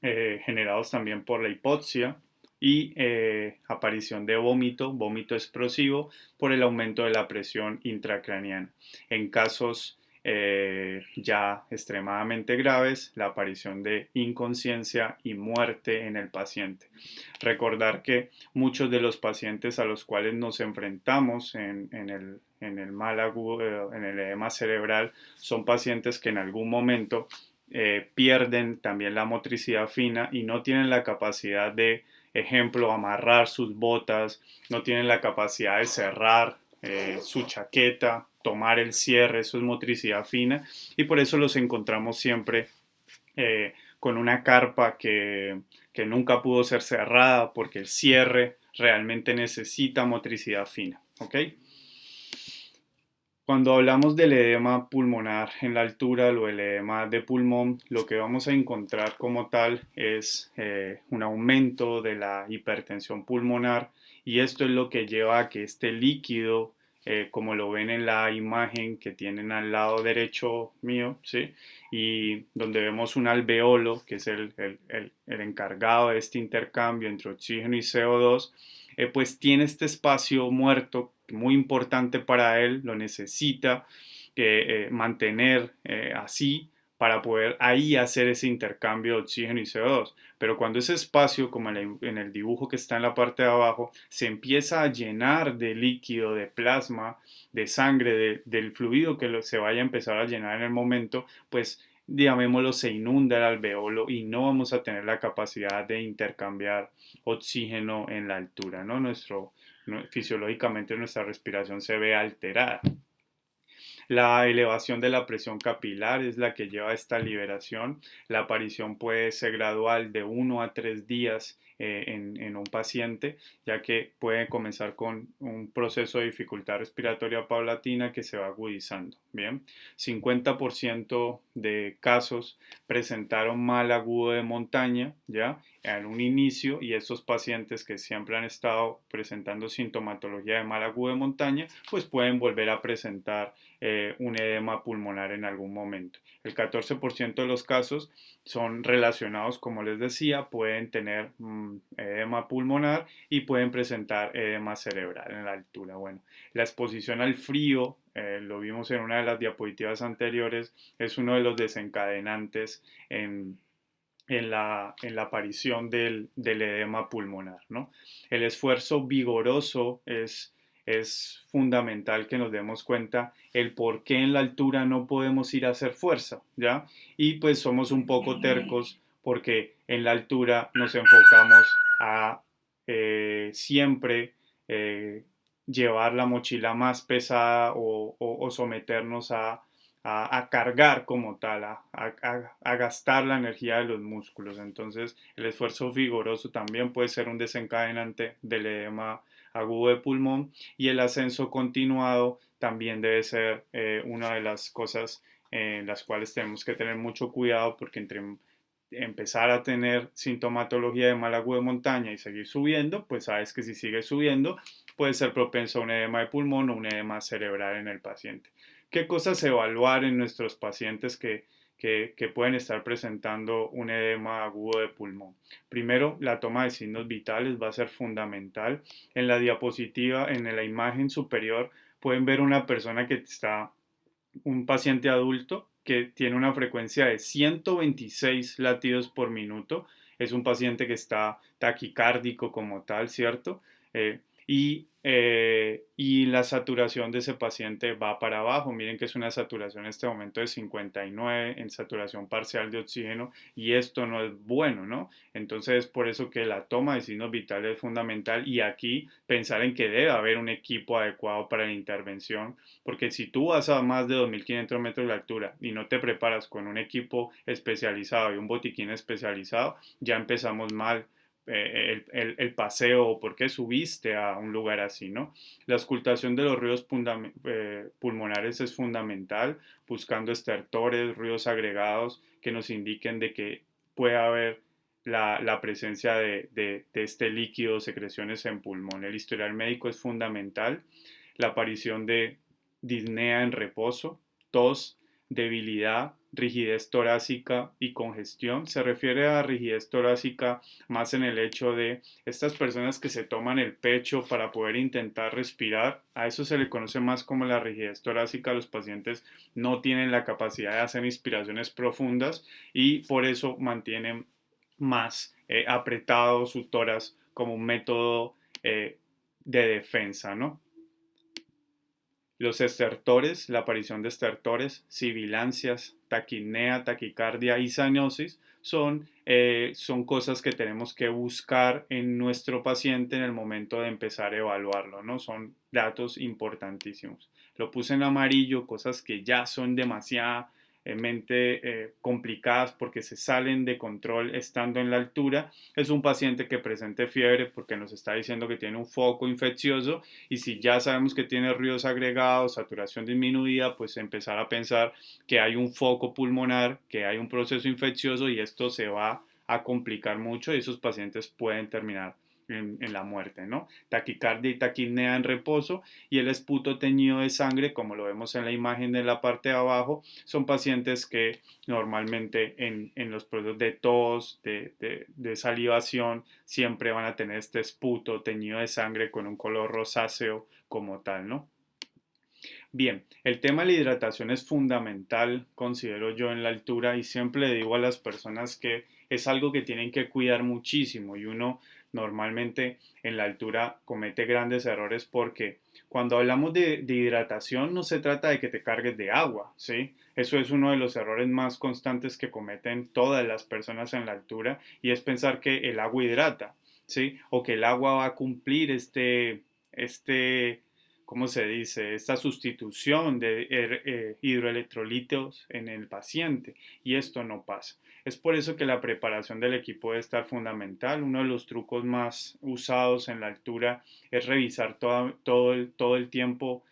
generados también por la hipoxia y aparición de vómito, vómito explosivo por el aumento de la presión intracraneana. En casos ya extremadamente graves, la aparición de inconsciencia y muerte en el paciente. Recordar que muchos de los pacientes a los cuales nos enfrentamos en el mal agudo, en el edema cerebral, son pacientes que en algún momento pierden también la motricidad fina y no tienen la capacidad de, ejemplo, amarrar sus botas, no tienen la capacidad de cerrar su chaqueta, tomar el cierre, eso es motricidad fina y por eso los encontramos siempre con una carpa que nunca pudo ser cerrada porque el cierre realmente necesita motricidad fina, ¿ok? Cuando hablamos del edema pulmonar en la altura o el edema de pulmón, lo que vamos a encontrar como tal es un aumento de la hipertensión pulmonar y esto es lo que lleva a que este líquido, como lo ven en la imagen que tienen al lado derecho mío, ¿sí? Y donde vemos un alveolo, que es el encargado de este intercambio entre oxígeno y CO2, pues tiene este espacio muerto muy importante para él, lo necesita mantener así para poder ahí hacer ese intercambio de oxígeno y CO2. Pero cuando ese espacio, como en el dibujo que está en la parte de abajo, se empieza a llenar de líquido, de plasma, de sangre, del fluido que se vaya a empezar a llenar en el momento, pues llamémoslo, se inunda el alveolo y no vamos a tener la capacidad de intercambiar oxígeno en la altura, ¿no? Fisiológicamente nuestra respiración se ve alterada. La elevación de la presión capilar es la que lleva a esta liberación. La aparición puede ser gradual de 1 a 3 días en un paciente, ya que puede comenzar con un proceso de dificultad respiratoria paulatina que se va agudizando. Bien, 50% de casos presentaron mal agudo de montaña, ya, en un inicio, y estos pacientes que siempre han estado presentando sintomatología de mal agudo de montaña, pues pueden volver a presentar un edema pulmonar en algún momento. El 14% de los casos son relacionados, como les decía, pueden tener edema pulmonar y pueden presentar edema cerebral en la altura. Bueno, la exposición al frío, lo vimos en una de las diapositivas anteriores, es uno de los desencadenantes en la aparición del edema pulmonar, ¿no? El esfuerzo vigoroso es fundamental que nos demos cuenta el por qué en la altura no podemos ir a hacer fuerza, ¿ya? Y pues somos un poco tercos porque en la altura nos enfocamos a siempre llevar la mochila más pesada o someternos a cargar como tal, a gastar la energía de los músculos. Entonces, el esfuerzo vigoroso también puede ser un desencadenante del edema agudo de pulmón y el ascenso continuado también debe ser una de las cosas en las cuales tenemos que tener mucho cuidado porque entre empezar a tener sintomatología de mal agudo de montaña y seguir subiendo, pues sabes que si sigue subiendo puede ser propenso a un edema de pulmón o un edema cerebral en el paciente. ¿Qué cosas evaluar en nuestros pacientes que pueden estar presentando un edema agudo de pulmón. Primero, la toma de signos vitales va a ser fundamental. En la diapositiva, en la imagen superior, pueden ver una persona que está, un paciente adulto que tiene una frecuencia de 126 latidos por minuto. Es un paciente que está taquicárdico como tal, ¿cierto? Eh, y la saturación de ese paciente va para abajo. Miren que es una saturación en este momento de 59 en saturación parcial de oxígeno y esto no es bueno, ¿no? Entonces es por eso que la toma de signos vitales es fundamental y aquí pensar en que debe haber un equipo adecuado para la intervención, porque si tú vas a más de 2.500 metros de altura y no te preparas con un equipo especializado y un botiquín especializado, ya empezamos mal el paseo o por qué subiste a un lugar así, ¿no? La auscultación de los ruidos pulmonares es fundamental, buscando estertores, ruidos agregados que nos indiquen de que puede haber la presencia de este líquido, secreciones en pulmón. El historial médico es fundamental, la aparición de disnea en reposo, tos, debilidad, rigidez torácica y congestión. Se refiere a rigidez torácica más en el hecho de estas personas que se toman el pecho para poder intentar respirar. A eso se le conoce más como la rigidez torácica. Los pacientes no tienen la capacidad de hacer inspiraciones profundas y por eso mantienen más apretado su tórax como un método de defensa, ¿no? Los estertores, la aparición de estertores, sibilancias, taquipnea, taquicardia y cianosis son cosas que tenemos que buscar en nuestro paciente en el momento de empezar a evaluarlo, ¿no? Son datos importantísimos. Lo puse en amarillo, cosas que ya son demasiado complicadas porque se salen de control estando en la altura. Es un paciente que presente fiebre porque nos está diciendo que tiene un foco infeccioso y si ya sabemos que tiene ruidos agregados, saturación disminuida, pues empezar a pensar que hay un foco pulmonar, que hay un proceso infeccioso y esto se va a complicar mucho y esos pacientes pueden terminar en la muerte, ¿no? Taquicardia y taquipnea en reposo y el esputo teñido de sangre, como lo vemos en la imagen de la parte de abajo, son pacientes que normalmente en los procesos de tos, de salivación, siempre van a tener este esputo teñido de sangre con un color rosáceo como tal, ¿no? Bien, el tema de la hidratación es fundamental, considero yo, en la altura y siempre le digo a las personas que es algo que tienen que cuidar muchísimo y uno normalmente en la altura comete grandes errores porque cuando hablamos de hidratación no se trata de que te cargues de agua, ¿sí? Eso es uno de los errores más constantes que cometen todas las personas en la altura y es pensar que el agua hidrata, ¿sí? O que el agua va a cumplir ¿cómo se dice? Esta sustitución de hidroelectrolitos en el paciente y esto no pasa. Es por eso que la preparación del equipo debe estar fundamental. Uno de los trucos más usados en la altura es revisar todo el tiempo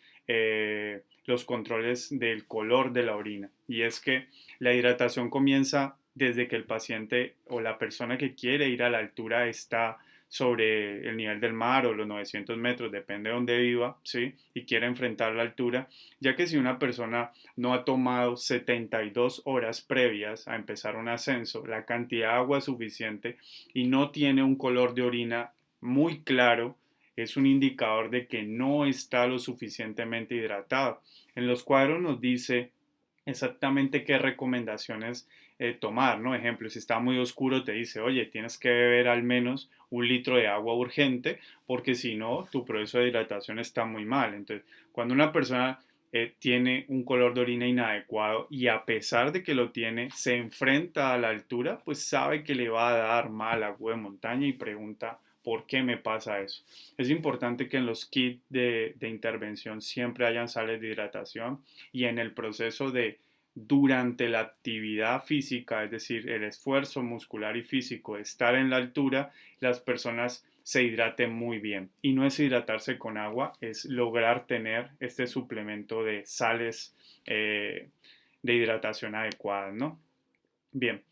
los controles del color de la orina. Y es que la hidratación comienza desde que el paciente o la persona que quiere ir a la altura está sobre el nivel del mar o los 900 metros, depende de donde viva, ¿sí? Y quiere enfrentar la altura, ya que si una persona no ha tomado 72 horas previas a empezar un ascenso, la cantidad de agua suficiente y no tiene un color de orina muy claro, es un indicador de que no está lo suficientemente hidratado. En los cuadros nos dice exactamente qué recomendaciones tomar, ¿no? Ejemplo, si está muy oscuro te dice, oye, tienes que beber al menos 1 litro de agua urgente porque si no, tu proceso de hidratación está muy mal. Entonces, cuando una persona tiene un color de orina inadecuado y a pesar de que lo tiene, se enfrenta a la altura, pues sabe que le va a dar mal agua de montaña y pregunta, ¿por qué me pasa eso? Es importante que en los kits de intervención siempre hayan sales de hidratación y en el proceso de durante la actividad física, es decir, el esfuerzo muscular y físico de estar en la altura, las personas se hidraten muy bien. Y no es hidratarse con agua, es lograr tener este suplemento de sales de hidratación adecuadas, ¿no? Bien,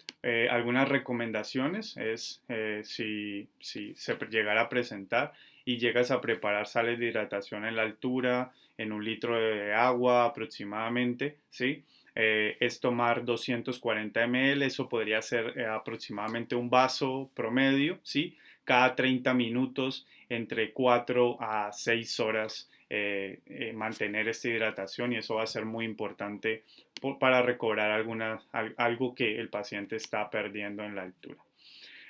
algunas recomendaciones es si se llegara a presentar y llegas a preparar sales de hidratación en la altura, en un litro de agua aproximadamente, ¿sí? Es tomar 240 ml, eso podría ser aproximadamente un vaso promedio, ¿sí? Cada 30 minutos, entre 4 a 6 horas, mantener esta hidratación y eso va a ser muy importante para recobrar algo que el paciente está perdiendo en la altura.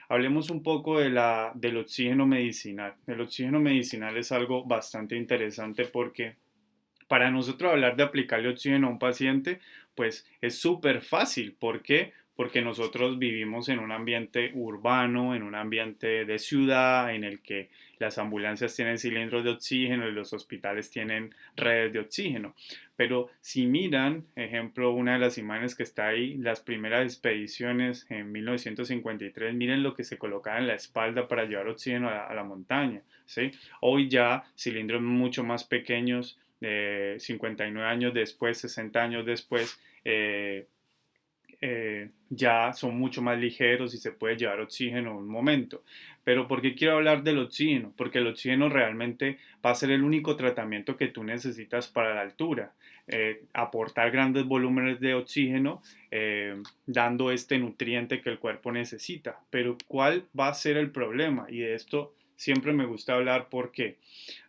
Hablemos un poco del oxígeno medicinal. El oxígeno medicinal es algo bastante interesante porque para nosotros hablar de aplicarle oxígeno a un paciente, pues es súper fácil. ¿Por qué? Porque nosotros vivimos en un ambiente urbano, en un ambiente de ciudad, en el que las ambulancias tienen cilindros de oxígeno y los hospitales tienen redes de oxígeno. Pero si miran, ejemplo, una de las imágenes que está ahí, las primeras expediciones en 1953, miren lo que se colocaba en la espalda para llevar oxígeno a la montaña, ¿sí? Hoy ya cilindros mucho más pequeños, 59 años después, 60 años después, ya son mucho más ligeros y se puede llevar oxígeno en un momento. Pero ¿por qué quiero hablar del oxígeno? Porque el oxígeno realmente va a ser el único tratamiento que tú necesitas para la altura. Aportar grandes volúmenes de oxígeno, dando este nutriente que el cuerpo necesita. Pero ¿cuál va a ser el problema? Y de esto siempre me gusta hablar porque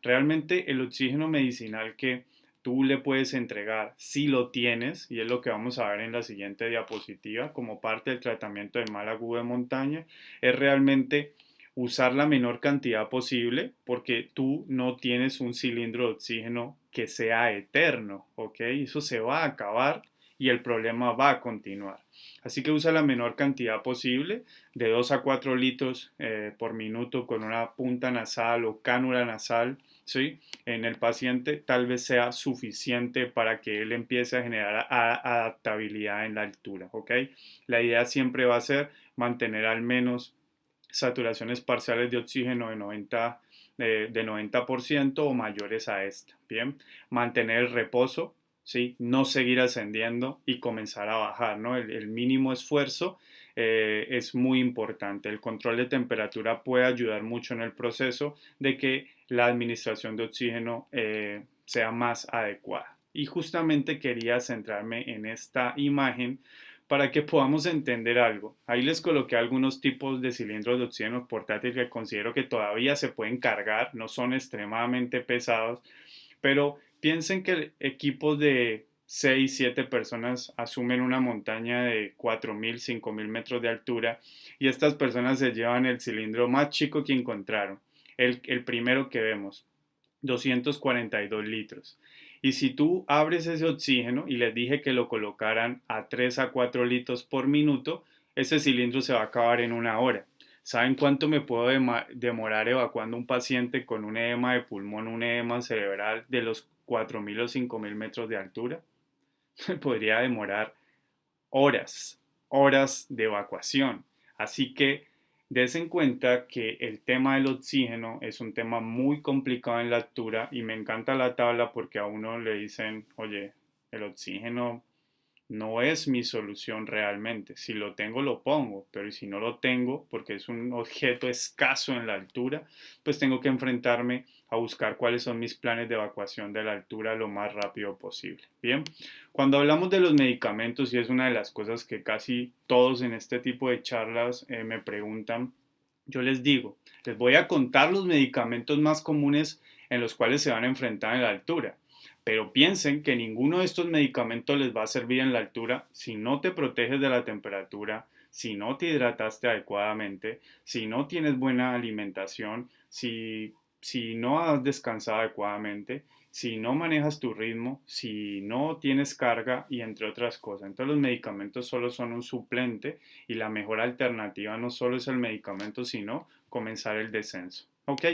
realmente el oxígeno medicinal que tú le puedes entregar si lo tienes, y es lo que vamos a ver en la siguiente diapositiva, como parte del tratamiento del mal agudo de montaña, es realmente usar la menor cantidad posible porque tú no tienes un cilindro de oxígeno que sea eterno, ¿ok? Eso se va a acabar y el problema va a continuar. Así que usa la menor cantidad posible, de 2 a 4 litros por minuto con una punta nasal o cánula nasal, ¿sí? En el paciente tal vez sea suficiente para que él empiece a generar adaptabilidad en la altura, ¿ok? La idea siempre va a ser mantener al menos saturaciones parciales de oxígeno de 90% o mayores a esta, ¿bien? Mantener el reposo, ¿sí? No seguir ascendiendo y comenzar a bajar, ¿no? El mínimo esfuerzo es muy importante. El control de temperatura puede ayudar mucho en el proceso de que la administración de oxígeno sea más adecuada. Y justamente quería centrarme en esta imagen para que podamos entender algo. Ahí les coloqué algunos tipos de cilindros de oxígeno portátil que considero que todavía se pueden cargar, no son extremadamente pesados, pero piensen que equipos de 6, 7 personas asumen una montaña de 4.000, 5.000 metros de altura y estas personas se llevan el cilindro más chico que encontraron, el primero que vemos, 242 litros. Y si tú abres ese oxígeno y les dije que lo colocaran a 3 a 4 litros por minuto, ese cilindro se va a acabar en una hora. ¿Saben cuánto me puedo demorar evacuando un paciente con un edema de pulmón, un edema cerebral de los 4.000 o 5.000 metros de altura? Podría demorar horas, horas de evacuación. Así que des en cuenta que el tema del oxígeno es un tema muy complicado en la altura y me encanta la tabla porque a uno le dicen, oye, el oxígeno no es mi solución realmente. Si lo tengo, lo pongo, pero si no lo tengo, porque es un objeto escaso en la altura, pues tengo que enfrentarme a buscar cuáles son mis planes de evacuación de la altura lo más rápido posible. Bien, cuando hablamos de los medicamentos, y es una de las cosas que casi todos en este tipo de charlas me preguntan, yo les digo, les voy a contar los medicamentos más comunes en los cuales se van a enfrentar en la altura. Pero piensen que ninguno de estos medicamentos les va a servir en la altura si no te proteges de la temperatura, si no te hidrataste adecuadamente, si no tienes buena alimentación, si no has descansado adecuadamente, si no manejas tu ritmo, si no tienes carga y entre otras cosas. Entonces los medicamentos solo son un suplente y la mejor alternativa no solo es el medicamento, sino comenzar el descenso. ¿Ok?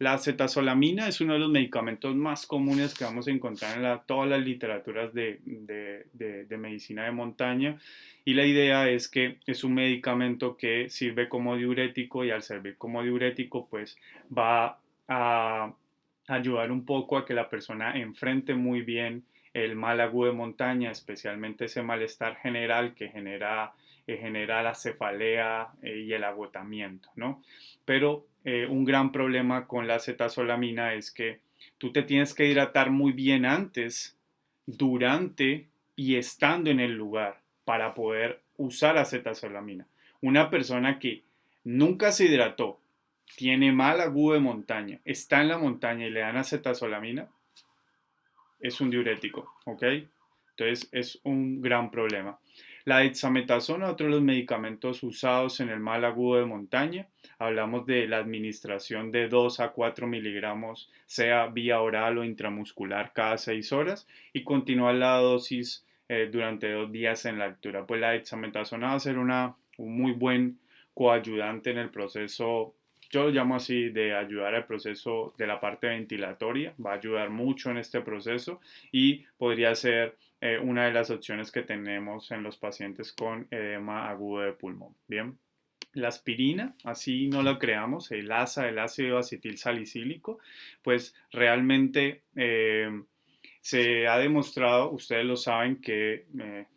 La acetazolamina es uno de los medicamentos más comunes que vamos a encontrar en todas las literaturas de medicina de montaña y la idea es que es un medicamento que sirve como diurético y al servir como diurético pues va a ayudar un poco a que la persona enfrente muy bien el mal agudo de montaña, especialmente ese malestar general que genera la cefalea y el agotamiento, ¿no? Pero un gran problema con la acetazolamina es que Tú te tienes que hidratar muy bien antes, durante y estando en el lugar para poder usar acetazolamina. Una persona que nunca se hidrató, tiene mal agudo de montaña, está en la montaña y le dan acetazolamina, es un diurético, ¿ok? Entonces es un gran problema. La dexametasona, otro de los medicamentos usados en el mal agudo de montaña, hablamos de la administración de 2 a 4 miligramos, sea vía oral o intramuscular cada 6 horas y continuar la dosis durante 2 días en la altura. Pues la dexametasona va a ser un muy buen coayudante en el proceso, yo lo llamo así, de ayudar al proceso de la parte ventilatoria, va a ayudar mucho en este proceso y podría ser una de las opciones que tenemos en los pacientes con edema agudo de pulmón. Bien. La aspirina, así no lo creamos, el ASA, el ácido acetil salicílico, pues realmente se ha demostrado, ustedes lo saben, que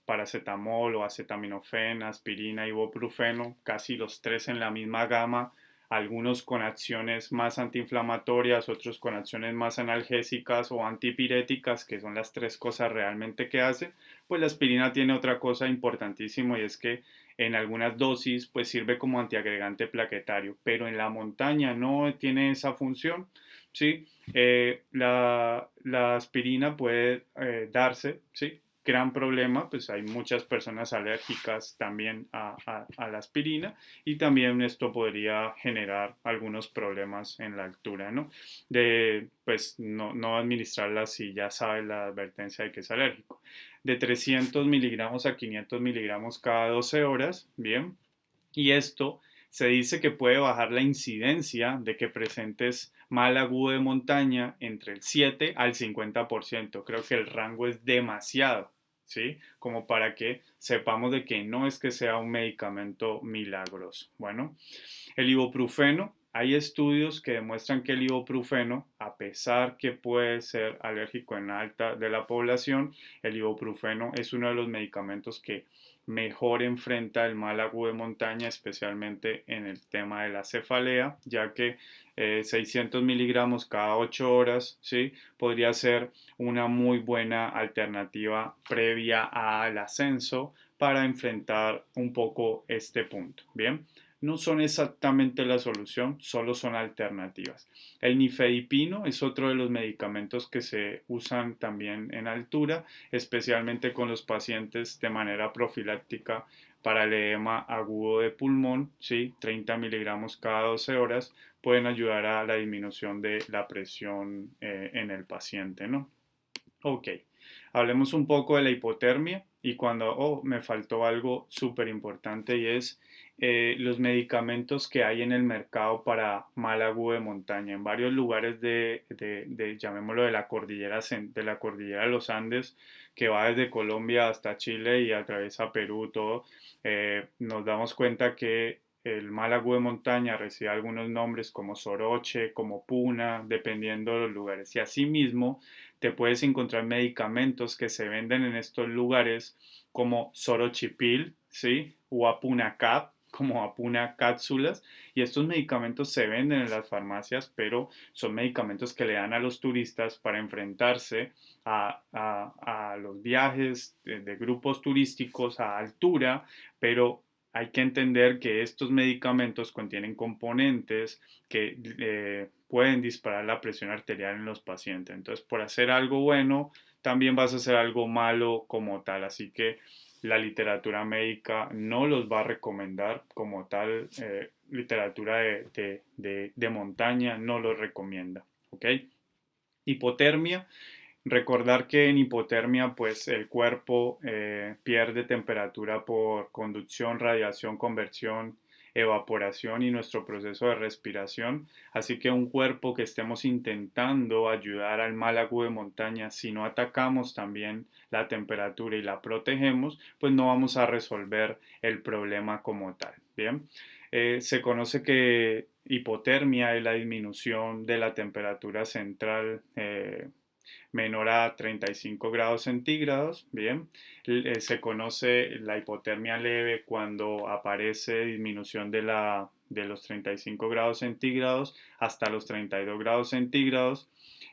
paracetamol o acetaminofén, aspirina, ibuprofeno, casi los tres en la misma gama, algunos con acciones más antiinflamatorias, otros con acciones más analgésicas o antipiréticas, que son las tres cosas realmente que hace, pues la aspirina tiene otra cosa importantísima y es que en algunas dosis pues sirve como antiagregante plaquetario, pero en la montaña no tiene esa función, ¿sí? La aspirina puede darse, ¿sí? Gran problema, pues hay muchas personas alérgicas también a la aspirina y también esto podría generar algunos problemas en la altura, ¿no? De, pues, no administrarla si ya sabe la advertencia de que es alérgico. De 300 miligramos a 500 miligramos cada 12 horas, ¿bien? Y esto se dice que puede bajar la incidencia de que presentes mal agudo de montaña entre el 7 al 50%. Creo que el rango es demasiado, ¿sí? Como para que sepamos de que no es que sea un medicamento milagroso. Bueno, el ibuprofeno, hay estudios que demuestran que el ibuprofeno, a pesar que puede ser alérgico en alta de la población, el ibuprofeno es uno de los medicamentos que mejor enfrenta el mal agudo de montaña, especialmente en el tema de la cefalea, ya que 600 miligramos cada 8 horas, ¿sí? Podría ser una muy buena alternativa previa al ascenso para enfrentar un poco este punto. Bien, no son exactamente la solución, solo son alternativas. El nifedipino es otro de los medicamentos que se usan también en altura, especialmente con los pacientes de manera profiláctica para el edema agudo de pulmón, ¿sí? 30 miligramos cada 12 horas pueden ayudar a la disminución de la presión en el paciente, ¿no? Ok, hablemos un poco de la hipotermia y cuando, me faltó algo súper importante y es los medicamentos que hay en el mercado para mal agudo de montaña. En varios lugares llamémoslo, de la cordillera de los Andes, que va desde Colombia hasta Chile y atraviesa Perú, todo, nos damos cuenta que el mal agudo de montaña recibe algunos nombres como soroche, como puna, dependiendo de los lugares. Y asimismo, te puedes encontrar medicamentos que se venden en estos lugares como Sorochipil, ¿sí? O Apunacap, como Apuna cápsulas, y estos medicamentos se venden en las farmacias, pero son medicamentos que le dan a los turistas para enfrentarse a los viajes de grupos turísticos a altura, pero hay que entender que estos medicamentos contienen componentes que pueden disparar la presión arterial en los pacientes. Entonces, por hacer algo bueno, también vas a hacer algo malo como tal. Así que la literatura médica no los va a recomendar como tal. Literatura de montaña no los recomienda. ¿Ok? Hipotermia. Recordar que en hipotermia, pues el cuerpo pierde temperatura por conducción, radiación, conversión, evaporación y nuestro proceso de respiración. Así que un cuerpo que estemos intentando ayudar al mal agudo de montaña, si no atacamos también la temperatura y la protegemos, pues no vamos a resolver el problema como tal. Bien, se conoce que hipotermia es la disminución de la temperatura central menor a 35 grados centígrados, bien. Se conoce la hipotermia leve cuando aparece disminución de los 35 grados centígrados hasta los 32 grados centígrados.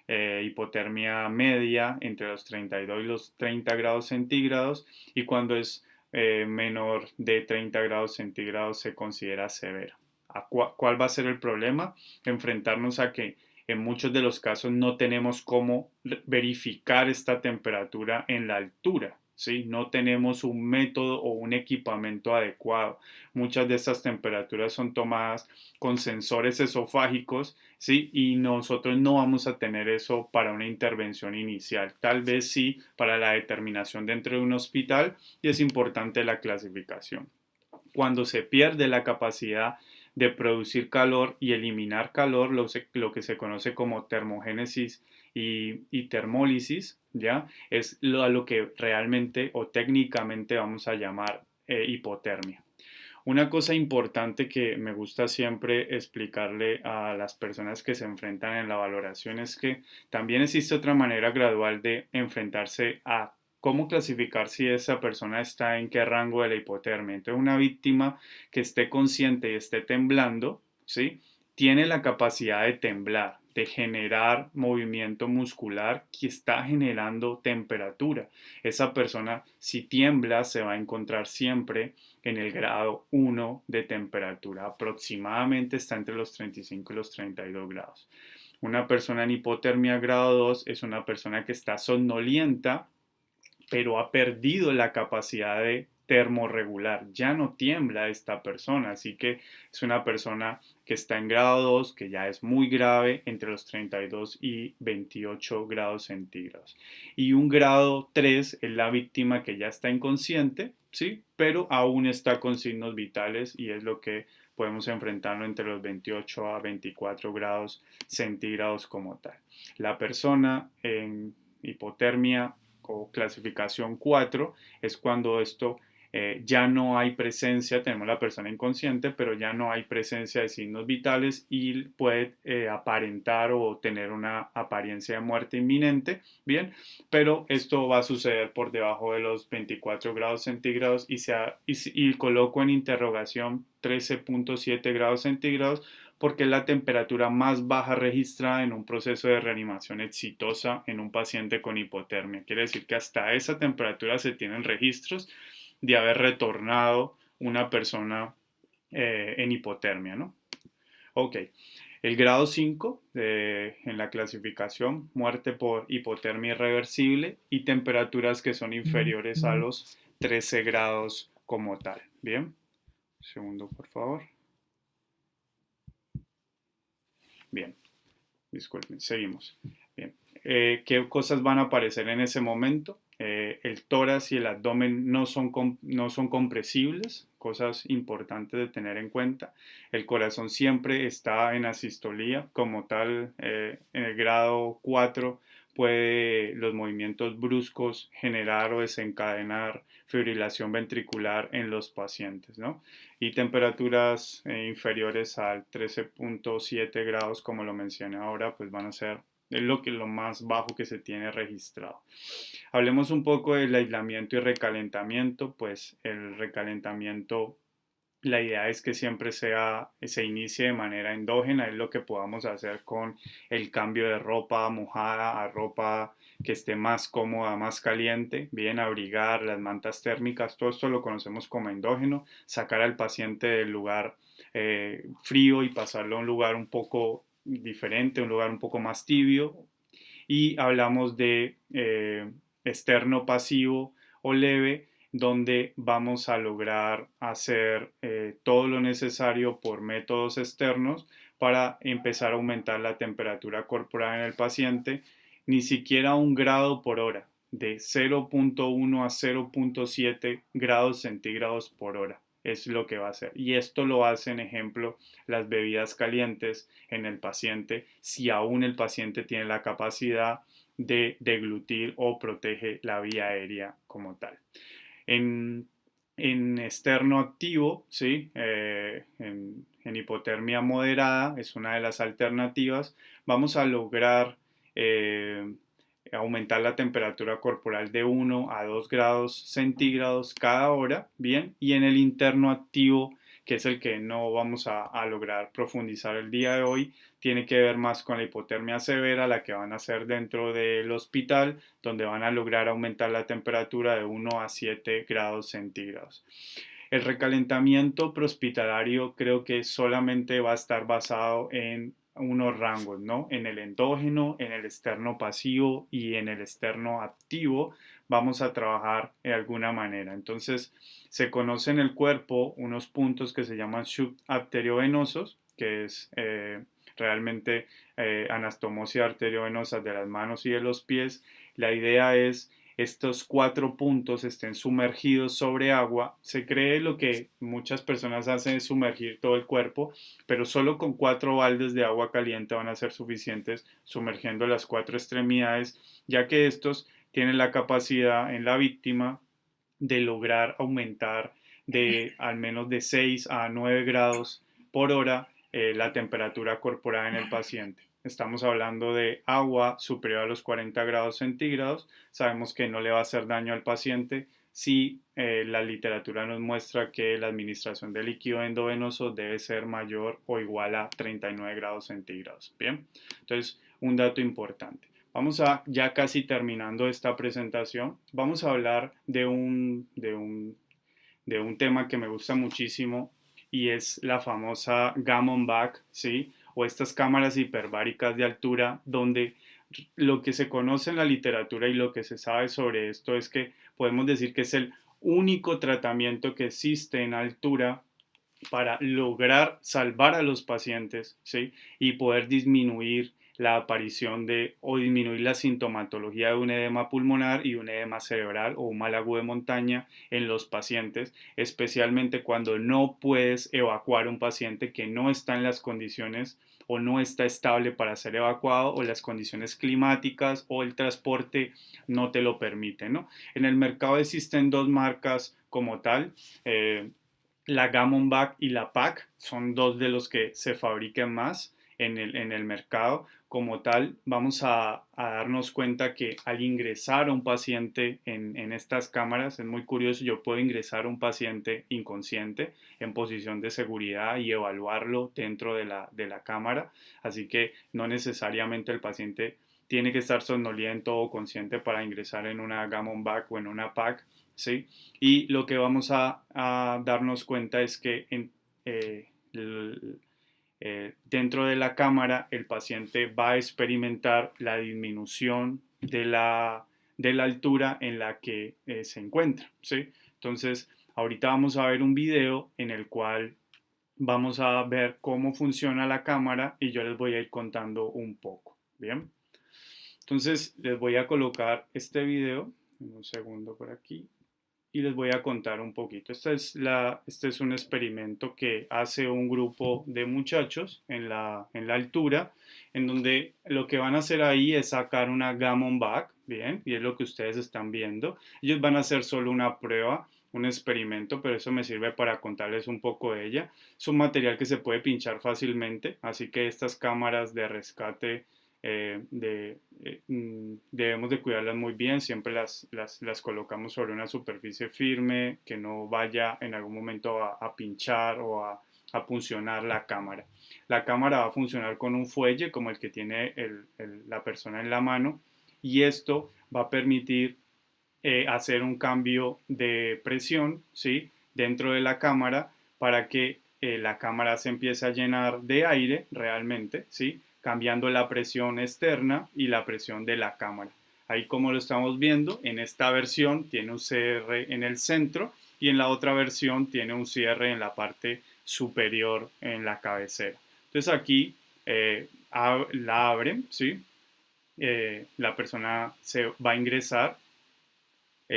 hipotermia media entre los 32 y los 30 grados centígrados, y cuando es menor de 30 grados centígrados se considera severa. ¿Cuál va a ser el problema? Enfrentarnos a que en muchos de los casos no tenemos cómo verificar esta temperatura en la altura. ¿Sí? No tenemos un método o un equipamiento adecuado. Muchas de estas temperaturas son tomadas con sensores esofágicos, ¿sí? Y nosotros no vamos a tener eso para una intervención inicial. Tal vez sí para la determinación dentro de un hospital, y es importante la clasificación. Cuando se pierde la capacidad de producir calor y eliminar calor, lo que se conoce como termogénesis y termólisis, ¿ya? Es a lo que realmente o técnicamente vamos a llamar hipotermia. Una cosa importante que me gusta siempre explicarle a las personas que se enfrentan en la valoración es que también existe otra manera gradual de enfrentarse a cómo clasificar si esa persona está en qué rango de la hipotermia. Entonces, una víctima que esté consciente y esté temblando, ¿sí? Tiene la capacidad de temblar, de generar movimiento muscular que está generando temperatura. Esa persona, si tiembla, se va a encontrar siempre en el grado 1 de temperatura. Aproximadamente está entre los 35 y los 32 grados. Una persona en hipotermia grado 2 es una persona que está somnolienta, pero ha perdido la capacidad de termorregular. Ya no tiembla esta persona, así que es una persona que está en grado 2, que ya es muy grave, entre los 32 y 28 grados centígrados. Y un grado 3 es la víctima que ya está inconsciente, ¿sí? Pero aún está con signos vitales, y es lo que podemos enfrentarlo entre los 28 a 24 grados centígrados como tal. La persona en hipotermia o clasificación 4 es cuando esto ya no hay presencia, tenemos la persona inconsciente, pero ya no hay presencia de signos vitales y puede aparentar o tener una apariencia de muerte inminente, bien, pero esto va a suceder por debajo de los 24 grados centígrados y coloco en interrogación 13.7 grados centígrados porque es la temperatura más baja registrada en un proceso de reanimación exitosa en un paciente con hipotermia. Quiere decir que hasta esa temperatura se tienen registros de haber retornado una persona en hipotermia, ¿no? Ok, el grado 5 en la clasificación, muerte por hipotermia irreversible y temperaturas que son inferiores a los 13 grados como tal. Bien, un segundo por favor. Bien, disculpen, seguimos. Bien. ¿Qué cosas van a aparecer en ese momento? El tórax y el abdomen no son compresibles, cosas importantes de tener en cuenta. El corazón siempre está en asistolía, como tal, en el grado 4 puede los movimientos bruscos generar o desencadenar fibrilación ventricular en los pacientes, ¿no? Y temperaturas inferiores al 13.7 grados, como lo mencioné ahora, pues van a ser lo más bajo que se tiene registrado. Hablemos un poco del aislamiento y recalentamiento. Pues el recalentamiento, la idea es que siempre se inicie de manera endógena, es lo que podamos hacer con el cambio de ropa mojada a ropa que esté más cómoda, más caliente, bien abrigar, las mantas térmicas, todo esto lo conocemos como endógeno, sacar al paciente del lugar frío y pasarlo a un lugar un poco diferente, un lugar un poco más tibio. Y hablamos de externo pasivo o leve, donde vamos a lograr hacer todo lo necesario por métodos externos para empezar a aumentar la temperatura corporal en el paciente, ni siquiera 1 grado por hora, de 0.1 a 0.7 grados centígrados por hora. Es lo que va a hacer. Y esto lo hacen, ejemplo, las bebidas calientes en el paciente, si aún el paciente tiene la capacidad de deglutir o protege la vía aérea como tal. En, en externo activo, ¿sí? En hipotermia moderada es una de las alternativas. Vamos a lograr aumentar la temperatura corporal de 1 a 2 grados centígrados cada hora, bien, y en el interno activo que es el que no vamos a lograr profundizar el día de hoy, tiene que ver más con la hipotermia severa, la que van a hacer dentro del hospital, donde van a lograr aumentar la temperatura de 1 a 7 grados centígrados. El recalentamiento prehospitalario creo que solamente va a estar basado en unos rangos, ¿no? En el endógeno, en el externo pasivo y en el externo activo vamos a trabajar de alguna manera. Entonces, se conoce en el cuerpo unos puntos que se llaman subarteriovenosos, que es realmente anastomosis arteriovenosa de las manos y de los pies. La idea es estos 4 puntos estén sumergidos sobre agua. Se cree lo que muchas personas hacen es sumergir todo el cuerpo, pero solo con 4 baldes de agua caliente van a ser suficientes sumergiendo las 4 extremidades, ya que estos tienen la capacidad en la víctima de lograr aumentar de al menos de 6 a 9 grados por hora la temperatura corporal en el paciente. Estamos hablando de agua superior a los 40 grados centígrados. Sabemos que no le va a hacer daño al paciente si la literatura nos muestra que la administración de líquido endovenoso debe ser mayor o igual a 39 grados centígrados. Bien, entonces un dato importante. Vamos a, ya casi terminando esta presentación, vamos a hablar de un tema que me gusta muchísimo y es la famosa Gammon Back, ¿sí? O estas cámaras hiperbáricas de altura, donde lo que se conoce en la literatura y lo que se sabe sobre esto es que podemos decir que es el único tratamiento que existe en altura para lograr salvar a los pacientes, ¿sí? Y poder disminuir la aparición de o disminuir la sintomatología de un edema pulmonar y un edema cerebral o un mal agudo de montaña en los pacientes, especialmente cuando no puedes evacuar un paciente que no está en las condiciones o no está estable para ser evacuado o las condiciones climáticas o el transporte no te lo permiten, ¿no? En el mercado existen 2 marcas como tal. La Gammon Back y la PAC son 2 de los que se fabrican más en el mercado. Como tal, vamos a darnos cuenta que al ingresar a un paciente en estas cámaras, es muy curioso, yo puedo ingresar a un paciente inconsciente en posición de seguridad y evaluarlo dentro de la cámara, así que no necesariamente el paciente tiene que estar somnoliento o consciente para ingresar en una Gammon Back o en una PAC, ¿sí? Y lo que vamos a darnos cuenta es que el, dentro de la cámara el paciente va a experimentar la disminución de la altura en la que se encuentra, ¿sí? Entonces, ahorita vamos a ver un video en el cual vamos a ver cómo funciona la cámara y yo les voy a ir contando un poco, ¿bien? Entonces, les voy a colocar este video, en un segundo por aquí, y les voy a contar un poquito. Este es un experimento que hace un grupo de muchachos en la altura, en donde lo que van a hacer ahí es sacar una Gammon Back, bien, y es lo que ustedes están viendo. Ellos van a hacer solo una prueba, un experimento, pero eso me sirve para contarles un poco de ella. Es un material que se puede pinchar fácilmente, así que estas cámaras de rescate debemos de cuidarlas muy bien, siempre las colocamos sobre una superficie firme que no vaya en algún momento a pinchar o a puncionar la cámara. La cámara va a funcionar con un fuelle como el que tiene la persona en la mano y esto va a permitir hacer un cambio de presión, ¿sí? Dentro de la cámara para que la cámara se empiece a llenar de aire realmente, ¿sí? Cambiando la presión externa y la presión de la cámara. Ahí como lo estamos viendo, en esta versión tiene un cierre en el centro y en la otra versión tiene un cierre en la parte superior en la cabecera. Entonces aquí la abren, ¿sí? La persona se va a ingresar.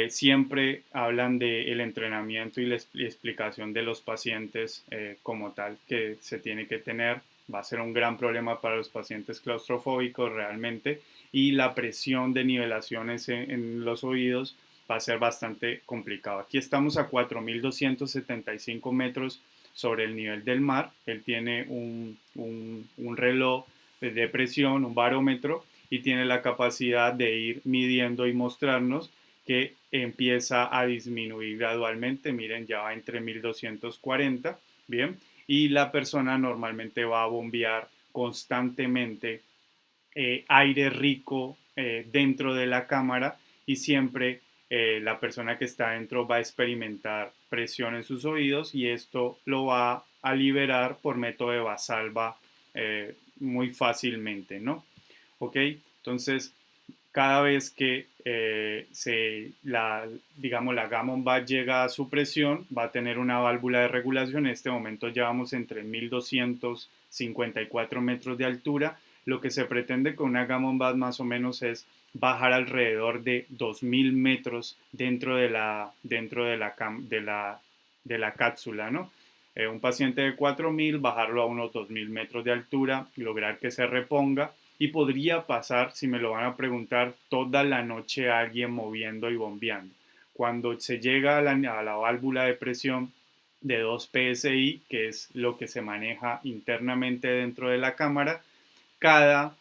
Siempre hablan del entrenamiento y la explicación de los pacientes como tal que se tiene que tener. Va a ser un gran problema para los pacientes claustrofóbicos realmente y la presión de nivelaciones en los oídos va a ser bastante complicado. Aquí estamos a 4.275 metros sobre el nivel del mar. Él tiene un reloj de presión, un barómetro y tiene la capacidad de ir midiendo y mostrarnos que empieza a disminuir gradualmente. Miren, ya va entre 1240 Bien, y la persona normalmente va a bombear constantemente aire rico dentro de la cámara y siempre la persona que está dentro va a experimentar presión en sus oídos y esto lo va a liberar por método de Valsalva muy fácilmente, ¿no? ¿Ok? Entonces, cada vez que digamos, la Gammon va llega a su presión, va a tener una válvula de regulación. En este momento llevamos entre 1254 metros de altura. Lo que se pretende con una Gammon Bath más o menos es bajar alrededor de 2000 metros dentro de la cápsula, ¿no? Un paciente de 4000, bajarlo a unos 2000 metros de altura, lograr que se reponga y podría pasar, si me lo van a preguntar, toda la noche a alguien moviendo y bombeando. Cuando se llega a la válvula de presión de 2 PSI, que es lo que se maneja internamente dentro de la cámara, cada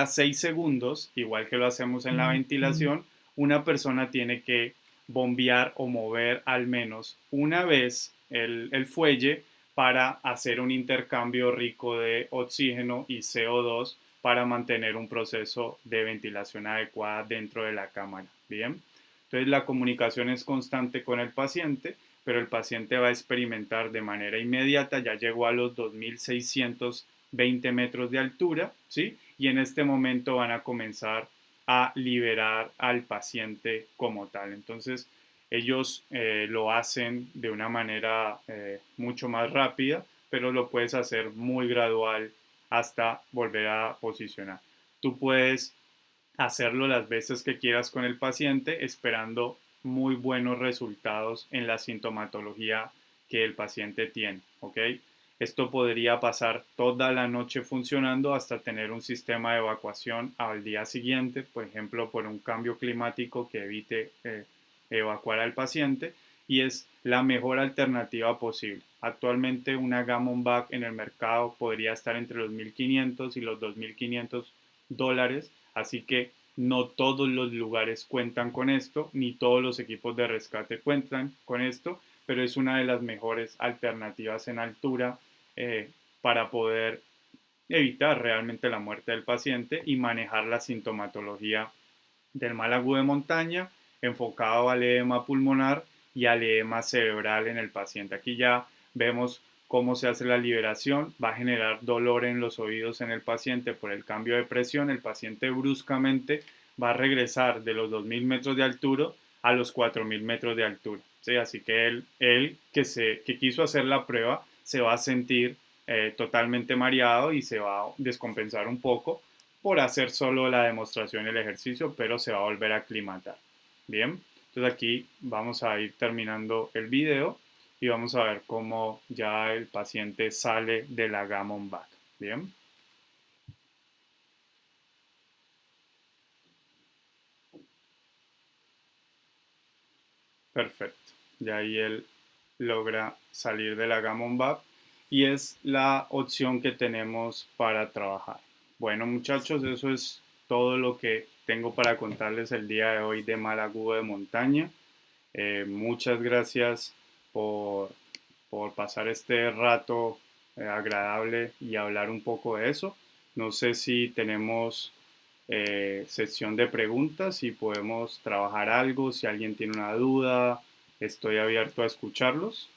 6 segundos, igual que lo hacemos en la ventilación, una persona tiene que bombear o mover al menos una vez el fuelle para hacer un intercambio rico de oxígeno y CO2 para mantener un proceso de ventilación adecuada dentro de la cámara. Bien, entonces la comunicación es constante con el paciente, pero el paciente va a experimentar de manera inmediata, ya llegó a los 2620 metros de altura, ¿sí? Y en este momento van a comenzar a liberar al paciente como tal. Entonces, ellos lo hacen de una manera mucho más rápida, pero lo puedes hacer muy gradual hasta volver a posicionar. Tú puedes hacerlo las veces que quieras con el paciente, esperando muy buenos resultados en la sintomatología que el paciente tiene, ¿ok? Esto podría pasar toda la noche funcionando hasta tener un sistema de evacuación al día siguiente, por ejemplo, por un cambio climático que evite evacuar al paciente y es la mejor alternativa posible. Actualmente una Gammon Back en el mercado podría estar entre los 1.500 y los 2.500 dólares, así que no todos los lugares cuentan con esto, ni todos los equipos de rescate cuentan con esto, pero es una de las mejores alternativas en altura para poder evitar realmente la muerte del paciente y manejar la sintomatología del mal agudo de montaña enfocado al edema pulmonar y al edema cerebral en el paciente. Aquí ya vemos cómo se hace la liberación, va a generar dolor en los oídos en el paciente por el cambio de presión, el paciente bruscamente va a regresar de los 2000 metros de altura a los 4000 metros de altura. ¿Sí? Así que él que quiso hacer la prueba se va a sentir totalmente mareado y se va a descompensar un poco por hacer solo la demostración y el ejercicio, pero se va a volver a aclimatar. Bien, entonces aquí vamos a ir terminando el video y vamos a ver cómo ya el paciente sale de la Gammon Back. Bien. Perfecto. Y ahí él logra salir de la Gammon Back y es la opción que tenemos para trabajar. Bueno, muchachos, eso es todo lo que tengo para contarles el día de hoy de mal agudo de montaña. Muchas gracias por, por pasar este rato agradable y hablar un poco de eso. No sé si tenemos sesión de preguntas, si podemos trabajar algo, si alguien tiene una duda, estoy abierto a escucharlos.